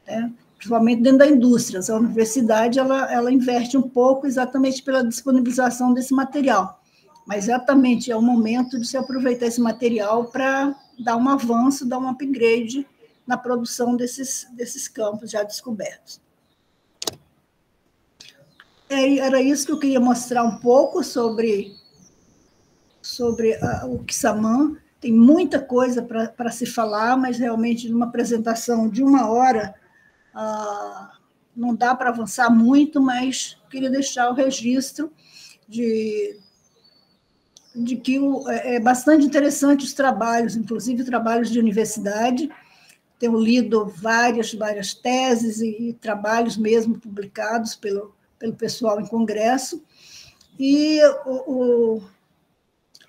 né? Principalmente dentro da indústria. A universidade ela investe um pouco exatamente pela disponibilização desse material, mas exatamente é o momento de se aproveitar esse material para dar um avanço, dar um upgrade na produção desses campos já descobertos. Era isso que eu queria mostrar um pouco sobre o Quissamã. Tem muita coisa para se falar, mas realmente numa apresentação de 1 hora não dá para avançar muito, mas queria deixar o registro de que é bastante interessante os trabalhos, inclusive trabalhos de universidade. Tenho lido várias teses e trabalhos mesmo publicados pelo pessoal em congresso, e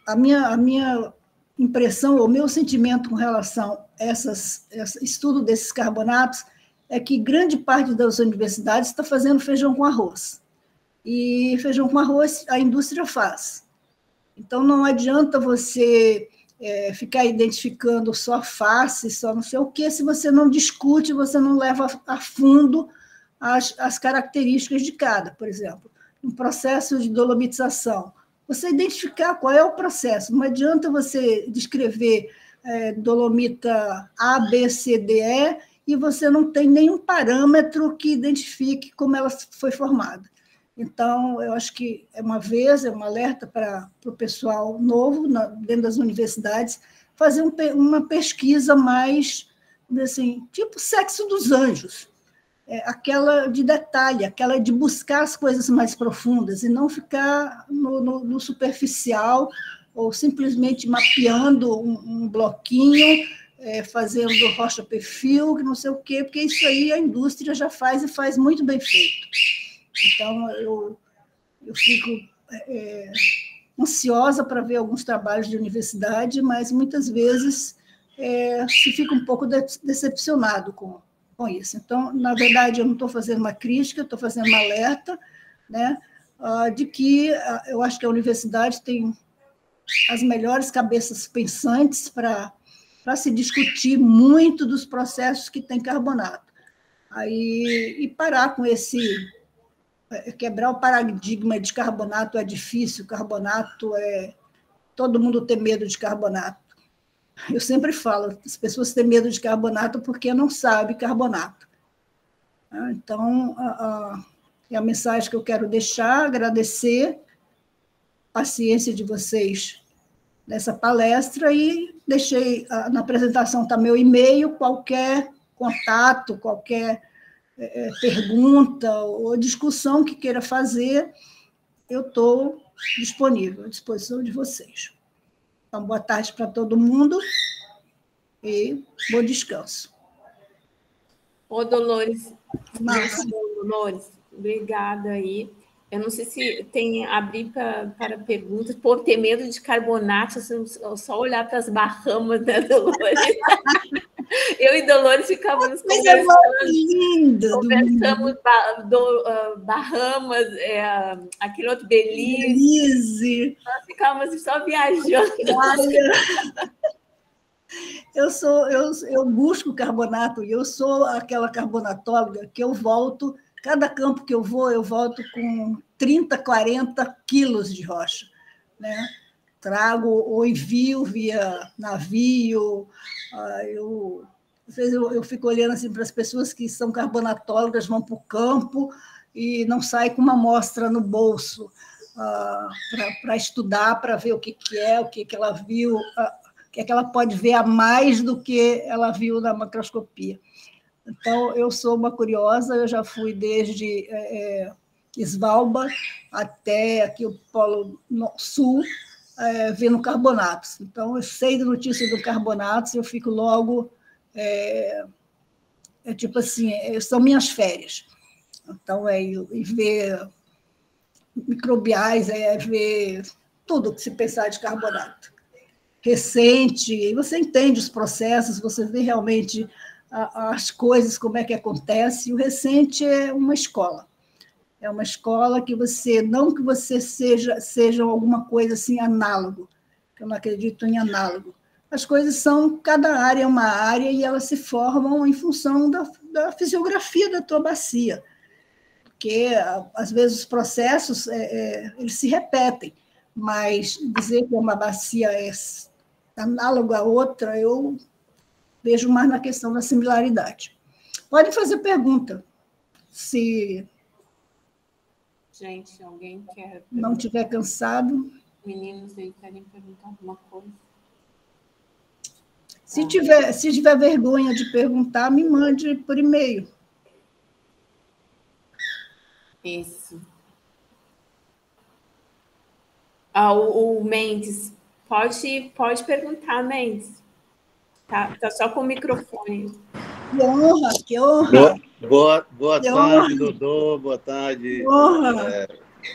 a minha impressão, o meu sentimento com relação a esse estudo desses carbonatos é que grande parte das universidades está fazendo feijão com arroz. E feijão com arroz a indústria faz. Então, não adianta você ficar identificando só face, só não sei o quê, se você não discute, você não leva a fundo as características de cada. Por exemplo, no processo de dolomitização, você identificar qual é o processo. Não adianta você descrever dolomita A, B, C, D, E, e você não tem nenhum parâmetro que identifique como ela foi formada. Então, eu acho que é um alerta para o pessoal novo, dentro das universidades, fazer uma pesquisa mais, assim, tipo Sexo dos Anjos, aquela de detalhe, aquela de buscar as coisas mais profundas e não ficar no superficial ou simplesmente mapeando um bloquinho, fazendo rocha-perfil, que não sei o quê, porque isso aí a indústria já faz e faz muito bem feito. Então, eu fico ansiosa para ver alguns trabalhos de universidade, mas muitas vezes se fica um pouco decepcionado com isso. Então, na verdade, eu não estou fazendo uma crítica, estou fazendo um alerta, né, de que eu acho que a universidade tem as melhores cabeças pensantes para se discutir muito dos processos que tem carbonato. E parar com quebrar o paradigma de carbonato é difícil, carbonato todo mundo tem medo de carbonato. Eu sempre falo, as pessoas têm medo de carbonato porque não sabem carbonato. Então, é a mensagem que eu quero deixar, agradecer a paciência de vocês nessa palestra, e deixei na apresentação tá meu e-mail, qualquer contato, qualquer pergunta ou discussão que queira fazer, eu estou disponível, à disposição de vocês. Então, boa tarde para todo mundo e bom descanso. Ô, Dolores, Dolores, obrigada aí. Eu não sei se tem abrir para perguntas, por ter medo de carbonato, só olhar para as Bahamas, né, Dolores? Eu e Dolores ficávamos Coisa mais linda conversamos Bahamas, aquele outro Belize. Belize. Nós ficávamos só viajando. Eu busco carbonato, e eu sou aquela carbonatóloga que eu volto, cada campo que eu volto com 30, 40 quilos de rocha, né? Trago ou envio via navio. Às vezes eu fico olhando assim para as pessoas que são carbonatólogas, vão para o campo e não saem com uma amostra no bolso para estudar, para ver o que é, o que ela viu, o que ela pode ver a mais do que ela viu na macroscopia. Então, eu sou uma curiosa, eu já fui desde Svalbard até aqui o Polo Sul, vendo carbonatos. Então, eu sei da notícia do carbonatos, eu fico logo... tipo assim, são minhas férias. Então, ver microbiais, ver tudo que se pensar de carbonato. Recente, e você entende os processos, você vê realmente as coisas, como é que acontece. O recente é uma escola. É uma escola que não que você seja alguma coisa assim análogo, que eu não acredito em análogo. As coisas cada área é uma área e elas se formam em função da fisiografia da tua bacia. Porque, às vezes, os processos eles se repetem, mas dizer que uma bacia é análoga a outra, eu vejo mais na questão da similaridade. Pode fazer pergunta, se Gente, alguém quer não estiver cansado. Meninos aí querem perguntar alguma coisa? Se tiver vergonha de perguntar, me mande por e-mail. Isso. O Mendes, pode perguntar, Mendes. Tá só com o microfone. Que honra, que honra. Boa tarde, Dodô. Boa tarde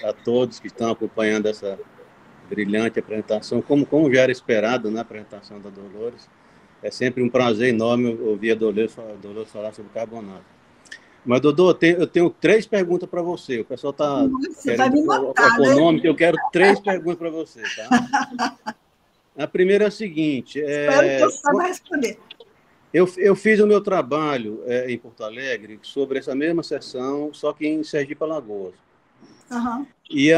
a todos que estão acompanhando essa brilhante apresentação. Como já era esperado na apresentação da Dolores, é sempre um prazer enorme ouvir a Dolores falar sobre carbonato. Mas, Dodô, eu tenho 3 perguntas para você. O pessoal está querendo econômico, eu quero 3 perguntas para você, tá? A primeira é a seguinte... Espero que eu saiba responder. Eu fiz o meu trabalho em Porto Alegre sobre essa mesma sessão, só que em Sergipe-Alagoas. Uhum. E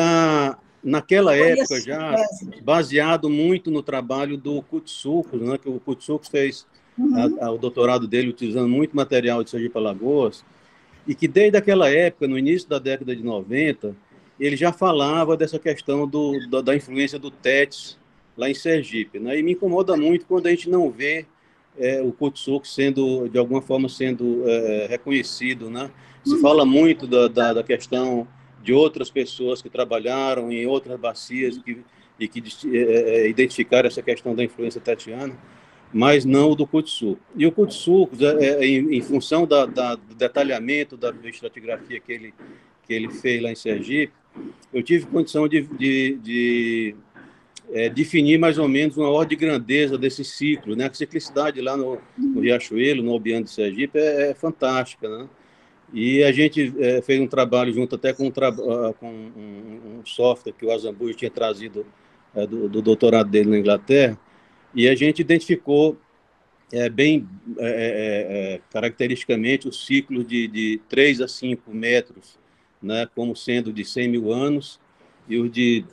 naquela época já, baseado muito no trabalho do Koutsoukas, né, que o Koutsoukas fez o doutorado dele utilizando muito material de Sergipe-Alagoas, e que desde aquela época, no início da década de 90, ele já falava dessa questão da influência do TETS lá em Sergipe, né? E me incomoda muito quando a gente não vê o Koutsoukas de alguma forma sendo reconhecido, né? Se fala muito da questão de outras pessoas que trabalharam em outras bacias e que identificaram essa questão da influência tetiana, mas não o do Koutsoukas. E o Koutsoukas, em função do detalhamento da estratigrafia que ele fez lá em Sergipe, eu tive condição de definir mais ou menos uma ordem de grandeza desse ciclo, né? A ciclicidade lá no Riachuelo, no Obiano de Sergipe, é fantástica, né? E a gente fez um trabalho junto até com um software que o Azambuja tinha trazido do doutorado dele na Inglaterra, e a gente identificou caracteristicamente os ciclos de 3 a 5 metros, né, como sendo de 100 mil anos, e os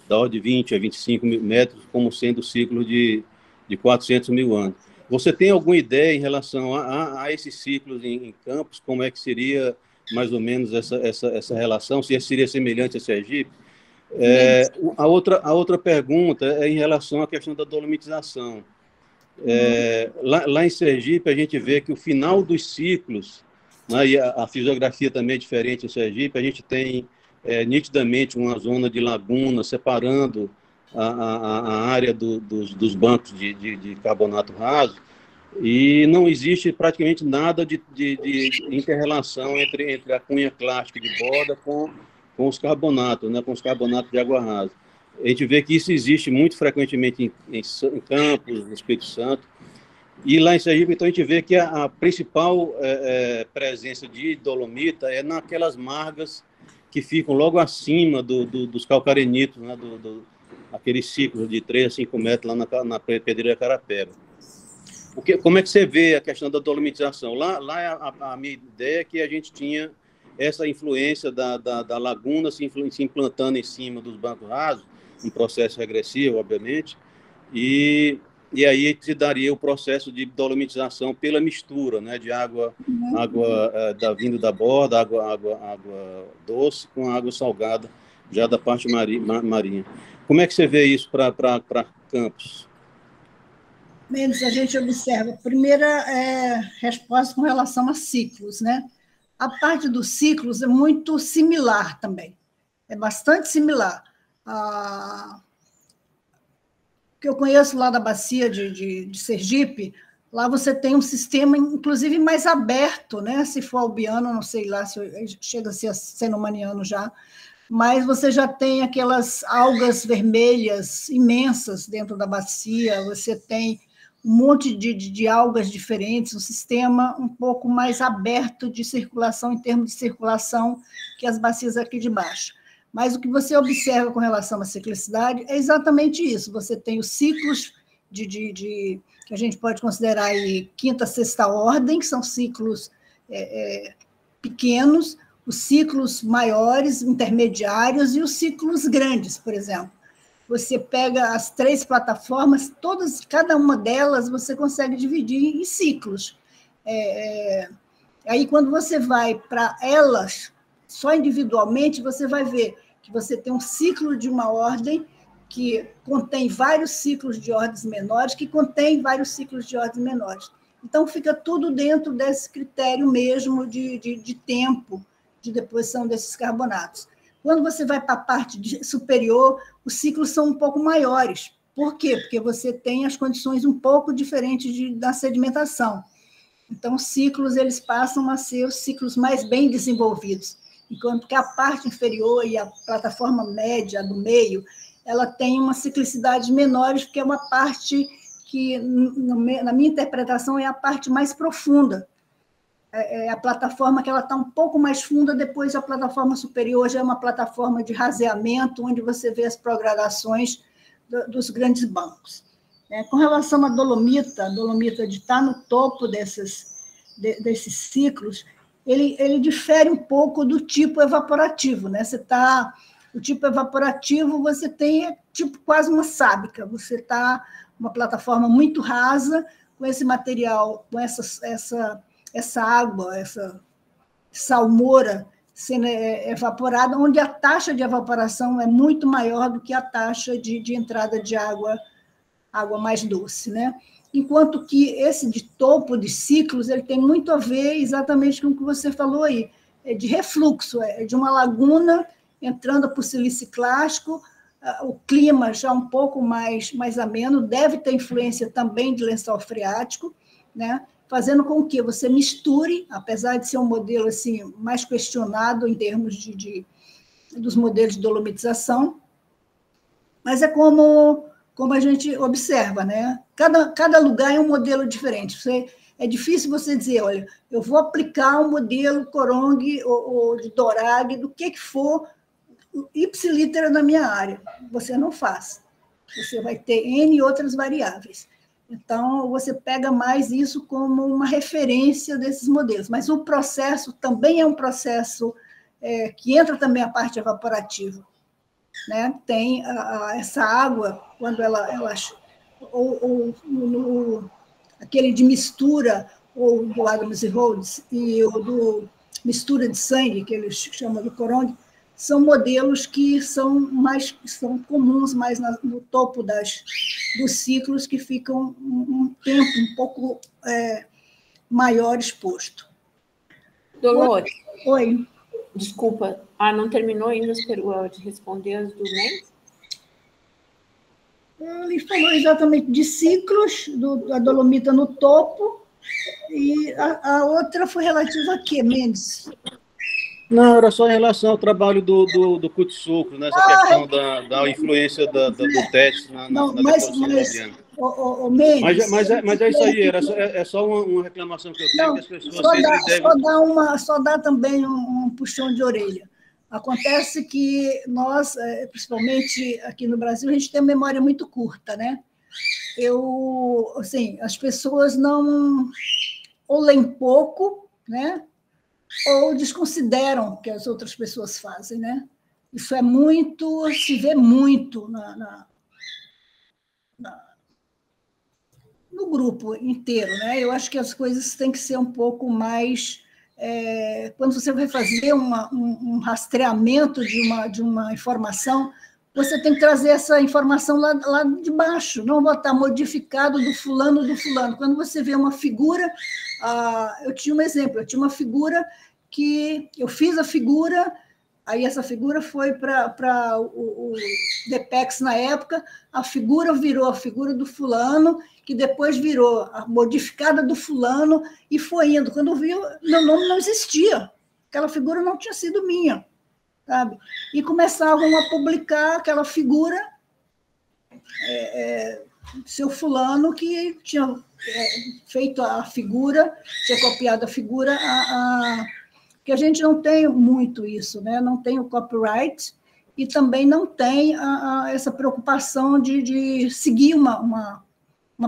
da ordem de 20 a 25 mil metros como sendo o ciclo de 400 mil anos. Você tem alguma ideia em relação a esses ciclos em campos? Como é que seria mais ou menos essa relação? Se seria semelhante a Sergipe? A outra pergunta é em relação à questão da dolomitização. Lá em Sergipe, a gente vê que o final dos ciclos, né, e a fisiografia também é diferente em Sergipe, a gente tem nitidamente uma zona de laguna separando a área dos bancos de carbonato raso, e não existe praticamente nada de inter-relação entre a cunha clástica de borda com os carbonatos, né, com os carbonatos de água rasa. A gente vê que isso existe muito frequentemente em Campos, no Espírito Santo, E lá em Sergipe, então, a gente vê que a principal presença de dolomita é naquelas margas que ficam logo acima dos calcarenitos, né, aqueles ciclos de 3 a 5 metros lá na Pedreira Carapeba. Como é que você vê a questão da dolomitização? Lá a minha ideia é que a gente tinha essa influência da laguna se implantando em cima dos bancos rasos, um processo regressivo, obviamente, e aí se daria o processo de dolomitização pela mistura, né, de água vindo da borda, água doce com água salgada, já da parte marinha. Como é que você vê isso para Campos? Mendes, a gente observa, primeira resposta com relação a ciclos, né? A parte dos ciclos é muito similar também, é bastante similar. Que eu conheço lá da bacia de Sergipe, lá você tem um sistema, inclusive, mais aberto, né? Se for albiano, não sei lá se chega a ser cenomaniano já, mas você já tem aquelas algas vermelhas imensas dentro da bacia, você tem um monte de algas diferentes, um sistema um pouco mais aberto de circulação, em termos de circulação, que as bacias aqui de baixo. Mas o que você observa com relação à ciclicidade é exatamente isso. Você tem os ciclos que a gente pode considerar aí quinta, sexta ordem, que são ciclos pequenos, os ciclos maiores, intermediários e os ciclos grandes, por exemplo. Você pega as 3 plataformas, cada uma delas você consegue dividir em ciclos. Aí, quando você vai para elas, só individualmente, você vai ver que você tem um ciclo de uma ordem que contém vários ciclos de ordens menores, que contém vários ciclos de ordens menores. Então, fica tudo dentro desse critério mesmo de tempo de deposição desses carbonatos. Quando você vai para a parte superior, os ciclos são um pouco maiores. Por quê? Porque você tem as condições um pouco diferentes da sedimentação. Então, os ciclos eles passam a ser os ciclos mais bem desenvolvidos, enquanto que a parte inferior e a plataforma média do meio, ela tem uma ciclicidade menores, porque é uma parte que, na minha interpretação, é a parte mais profunda. É a plataforma que ela está um pouco mais funda, depois a plataforma superior já é uma plataforma de raseamento, onde você vê as progradações dos grandes bancos. Com relação à dolomita, a dolomita de estar no topo desses ciclos, ele difere um pouco do tipo evaporativo, né? O tipo evaporativo, você tem tipo quase uma sábica, você está uma plataforma muito rasa, com esse material, com essa água, essa salmoura sendo evaporada, onde a taxa de evaporação é muito maior do que a taxa de entrada de água mais doce, né? Enquanto que esse de topo de ciclos, ele tem muito a ver exatamente com o que você falou aí, de refluxo, de uma laguna entrando por silício clástico, o clima já um pouco mais ameno, deve ter influência também de lençol freático, né? Fazendo com que você misture, apesar de ser um modelo assim, mais questionado em termos dos modelos de dolomitização, mas é como a gente observa, né? Cada lugar é um modelo diferente. É difícil você dizer, olha, eu vou aplicar um modelo Corongue ou de Dorag, do que for, ipsiliter na minha área. Você não faz. Você vai ter N outras variáveis. Então, você pega mais isso como uma referência desses modelos. Mas o processo também é um processo que entra também a parte evaporativa. Né? Tem essa água, quando aquele de mistura, ou do Adams e Rhodes, e o do mistura de sangue, que eles chamam do Corongue, são modelos que são comuns mais no topo dos ciclos, que ficam um tempo um pouco maior exposto. Dolores. Oi. Desculpa, não terminou ainda de responder as do Mendes? Ele falou exatamente de ciclos, da dolomita no topo, e a outra foi relativa a quê, Mendes? Não, era só em relação ao trabalho do Kutsuko, nessa questão da influência do TETS na deposição boliviana. Mendes, mas é isso aí, é só uma reclamação que eu tenho, que as pessoas sempre devem... Só dá também um puxão de orelha. Acontece que nós, principalmente aqui no Brasil, a gente tem uma memória muito curta, né? Assim, as pessoas não ou leem pouco, né? Ou desconsideram o que as outras pessoas fazem, né? Isso é muito, se vê muito no grupo inteiro, né? Eu acho que as coisas têm que ser um pouco mais... quando você vai fazer um rastreamento de uma informação, você tem que trazer essa informação lá de baixo, não botar modificado do fulano. Quando você vê uma figura... eu tinha um exemplo, eu tinha uma figura que eu fiz a figura, aí essa figura foi para o DPEX na época, a figura virou a figura do fulano, que depois virou a modificada do fulano, e foi indo. Quando eu vi, meu nome não existia, aquela figura não tinha sido minha, sabe? E começavam a publicar aquela figura, seu fulano, que tinha feito a figura, tinha copiado a figura, que a gente não tem muito isso, né? Não tem o copyright e também não tem essa preocupação de seguir uma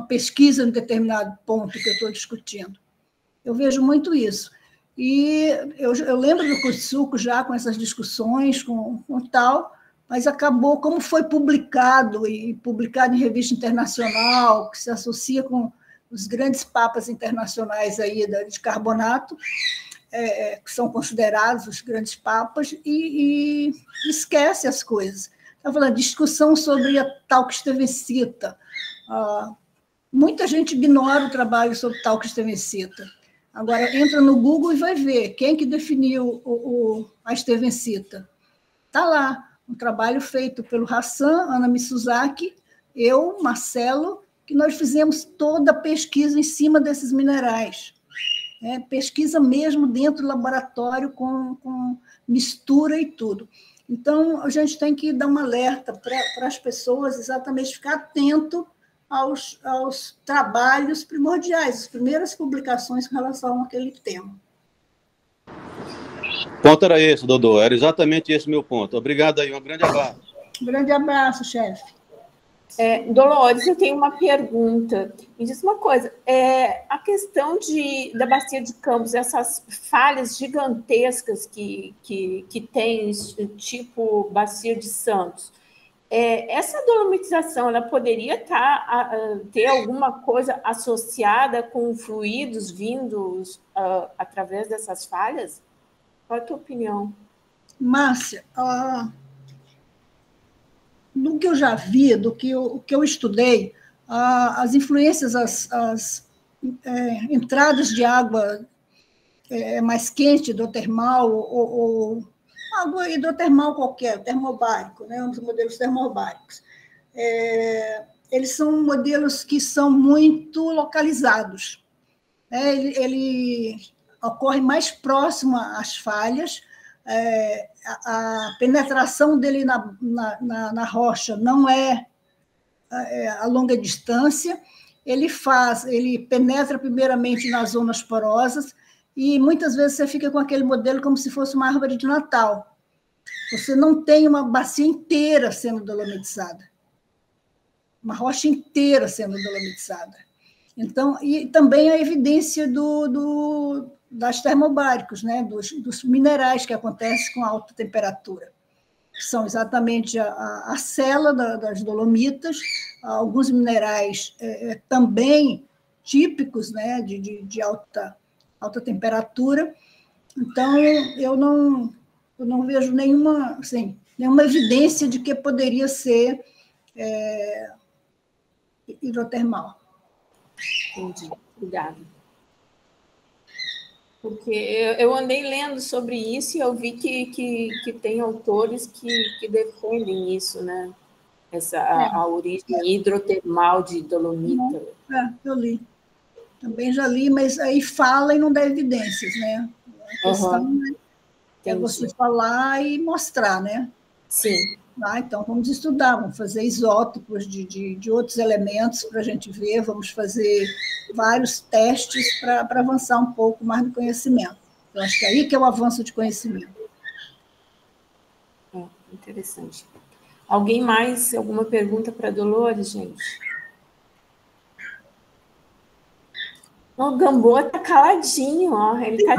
pesquisa em determinado ponto que eu estou discutindo. Eu vejo muito isso. E eu lembro do Kutsuko já com essas discussões, com tal, mas acabou, como foi publicado, e publicado em revista internacional, que se associa com os grandes papas internacionais aí de carbonato, que são considerados os grandes papas, e esquece as coisas. Estava falando de discussão sobre a Tauch-Stevensita. Muita gente ignora o trabalho sobre Tauch-Stevensita. Agora, entra no Google e vai ver quem que definiu a Stevensita. Está lá, um trabalho feito pelo Hassan, Ana Misuzaki, eu, Marcelo, que nós fizemos toda a pesquisa em cima desses minerais. Pesquisa mesmo dentro do laboratório, com mistura e tudo. Então, a gente tem que dar um alerta para as pessoas exatamente ficar atento aos trabalhos primordiais, as primeiras publicações com relação àquele tema. O ponto era esse, Dodô, era exatamente esse o meu ponto. Obrigado aí, um grande abraço. Um grande abraço, chefe. Dolores, eu tenho uma pergunta. Me diz uma coisa, a questão da Bacia de Campos, essas falhas gigantescas que tem, tipo Bacia de Santos, essa dolomitização, ela poderia ter alguma coisa associada com fluidos vindos através dessas falhas? Qual é a tua opinião? Márcia, do que eu já vi, do que eu estudei, as influências, as entradas de água mais quente, hidrotermal, ou água hidrotermal qualquer, termobárico, né, os modelos termobáricos. Eles são modelos que são muito localizados. Ele ocorre mais próximo às falhas, a penetração dele na rocha não é a longa distância, ele penetra primeiramente nas zonas porosas, e muitas vezes você fica com aquele modelo como se fosse uma árvore de Natal. Você não tem uma bacia inteira sendo dolomitizada, uma rocha inteira sendo dolomitizada. Então, e também a evidência das termobáricos, né, dos minerais que acontecem com alta temperatura, que são exatamente a cela das dolomitas, alguns minerais também típicos, né, de alta temperatura. Então, eu não vejo nenhuma evidência de que poderia ser hidrotermal. Entendi, obrigada. Porque eu andei lendo sobre isso e eu vi que tem autores que defendem isso, né? A origem hidrotermal de dolomita. Eu li. Também já li, mas aí fala e não dá evidências, né? A questão é você falar e mostrar, né? Sim. Então, vamos estudar, vamos fazer isótopos de outros elementos para a gente ver, vamos fazer vários testes para avançar um pouco mais no conhecimento. Eu acho que é aí que é o avanço de conhecimento. Interessante. Alguém mais? Alguma pergunta para a Dolores, gente? O Gamboa está caladinho, ó. Ele está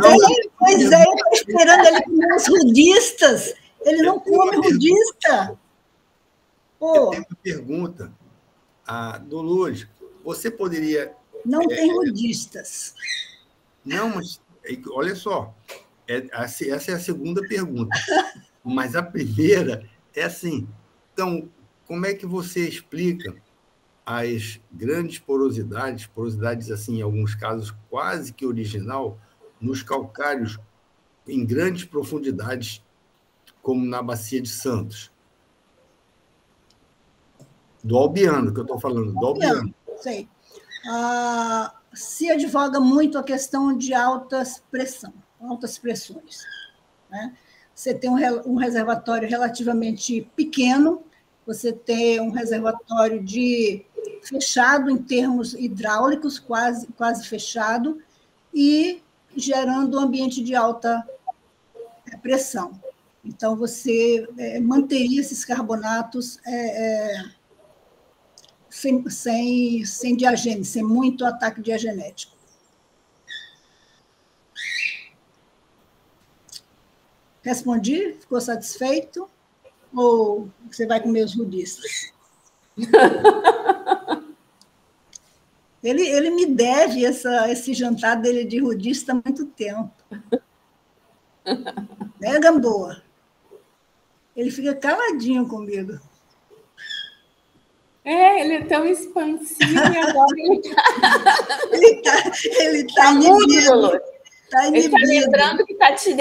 Pois é, eu estou esperando ele comer os rudistas. Ele não come rudista. Eu tenho uma pergunta. Dolores, você poderia... Não tem rudistas. Não, mas olha só, essa é a segunda pergunta. Mas a primeira é assim, então, como é que você explica as grandes porosidades, assim, em alguns casos quase que original, nos calcários em grandes profundidades, como na Bacia de Santos? Do Albiano, que eu estou falando, do Albiano. Sei. Se advoga muito a questão de altas pressões. Né? Você tem um reservatório relativamente pequeno, você tem um reservatório fechado em termos hidráulicos, quase fechado, e gerando um ambiente de alta pressão. Então, você manteria esses carbonatos sem diagênese, sem muito ataque diagenético. Respondi? Ficou satisfeito? Ou você vai comer os rudistas? Ele me deve esse jantar dele de rudista há muito tempo. Né, Gamboa? Ele fica caladinho comigo. Ele é tão expansivo e agora ele está mudo. Ele está lembrando que está te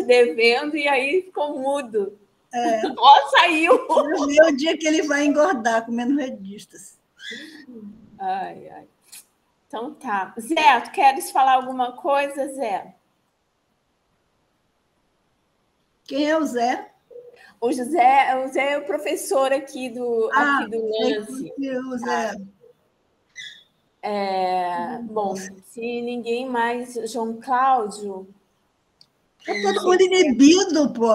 devendo, e aí ficou mudo. Saiu! É o dia que ele vai engordar comendo redistas. Ai. Então tá. Zé, tu queres falar alguma coisa, Zé? Quem é o Zé? O Zé é o professor aqui do lance. O Zé. Bom, se ninguém mais... João Cláudio... Está todo mundo inibido, pô.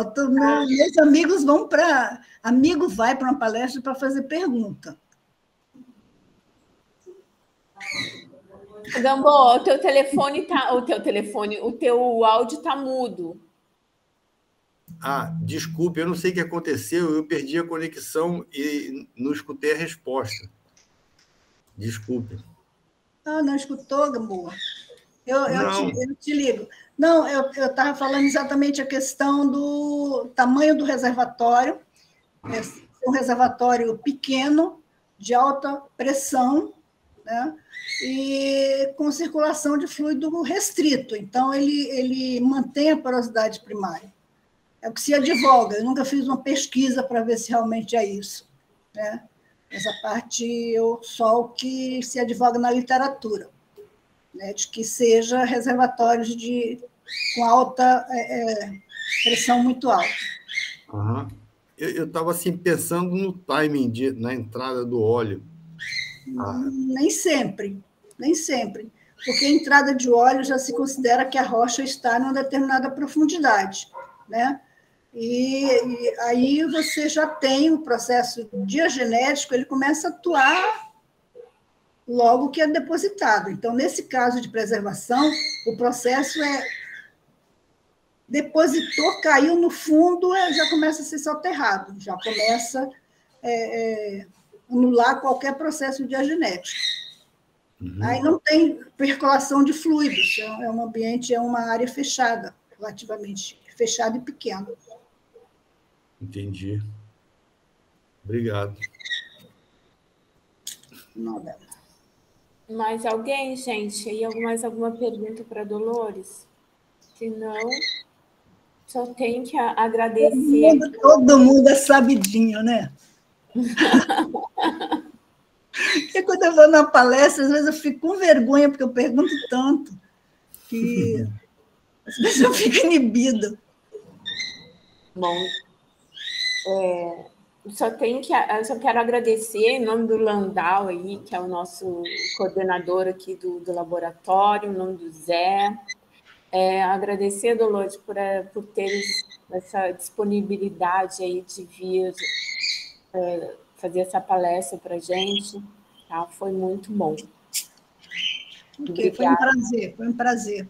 Meus amigos vão para... Amigo vai para uma palestra para fazer pergunta. Gamboa, o teu áudio está mudo. Desculpe, eu não sei o que aconteceu, eu perdi a conexão e não escutei a resposta. Desculpe. Não escutou, Gamboa? Eu te ligo. Não, eu estava falando exatamente a questão do tamanho do reservatório. É um reservatório pequeno, de alta pressão, né? E com circulação de fluido restrito. Então, ele mantém a porosidade primária. É o que se advoga. Eu nunca fiz uma pesquisa para ver se realmente é isso. Né? Essa parte só o que se advoga na literatura, né? De que seja reservatórios com alta pressão muito alta. Uhum. Eu estava assim, pensando no timing na entrada do óleo. Nem sempre. Porque a entrada de óleo já se considera que a rocha está em uma determinada profundidade, né? E aí você já tem o processo diagenético, ele começa a atuar logo que é depositado. Então, nesse caso de preservação, o processo depositou, caiu no fundo, já começa a ser soterrado, já começa a anular qualquer processo diagenético. Aí não tem percolação de fluidos, é um ambiente, é uma área fechada, relativamente fechada e pequena. Entendi. Obrigado. Nada. Mais alguém, gente? Aí mais alguma pergunta para Dolores? Se não, só tenho que agradecer. Todo mundo é sabidinho, né? Porque quando eu vou na palestra, às vezes eu fico com vergonha, porque eu pergunto tanto, que às vezes eu fico inibida. Bom, Eu só quero agradecer em nome do Landau aí, que é o nosso coordenador aqui do laboratório, em nome do Zé. Agradecer, Dolores, por ter essa disponibilidade aí de vir fazer essa palestra para a gente. Tá? Foi muito bom. Okay, foi um prazer, foi um prazer.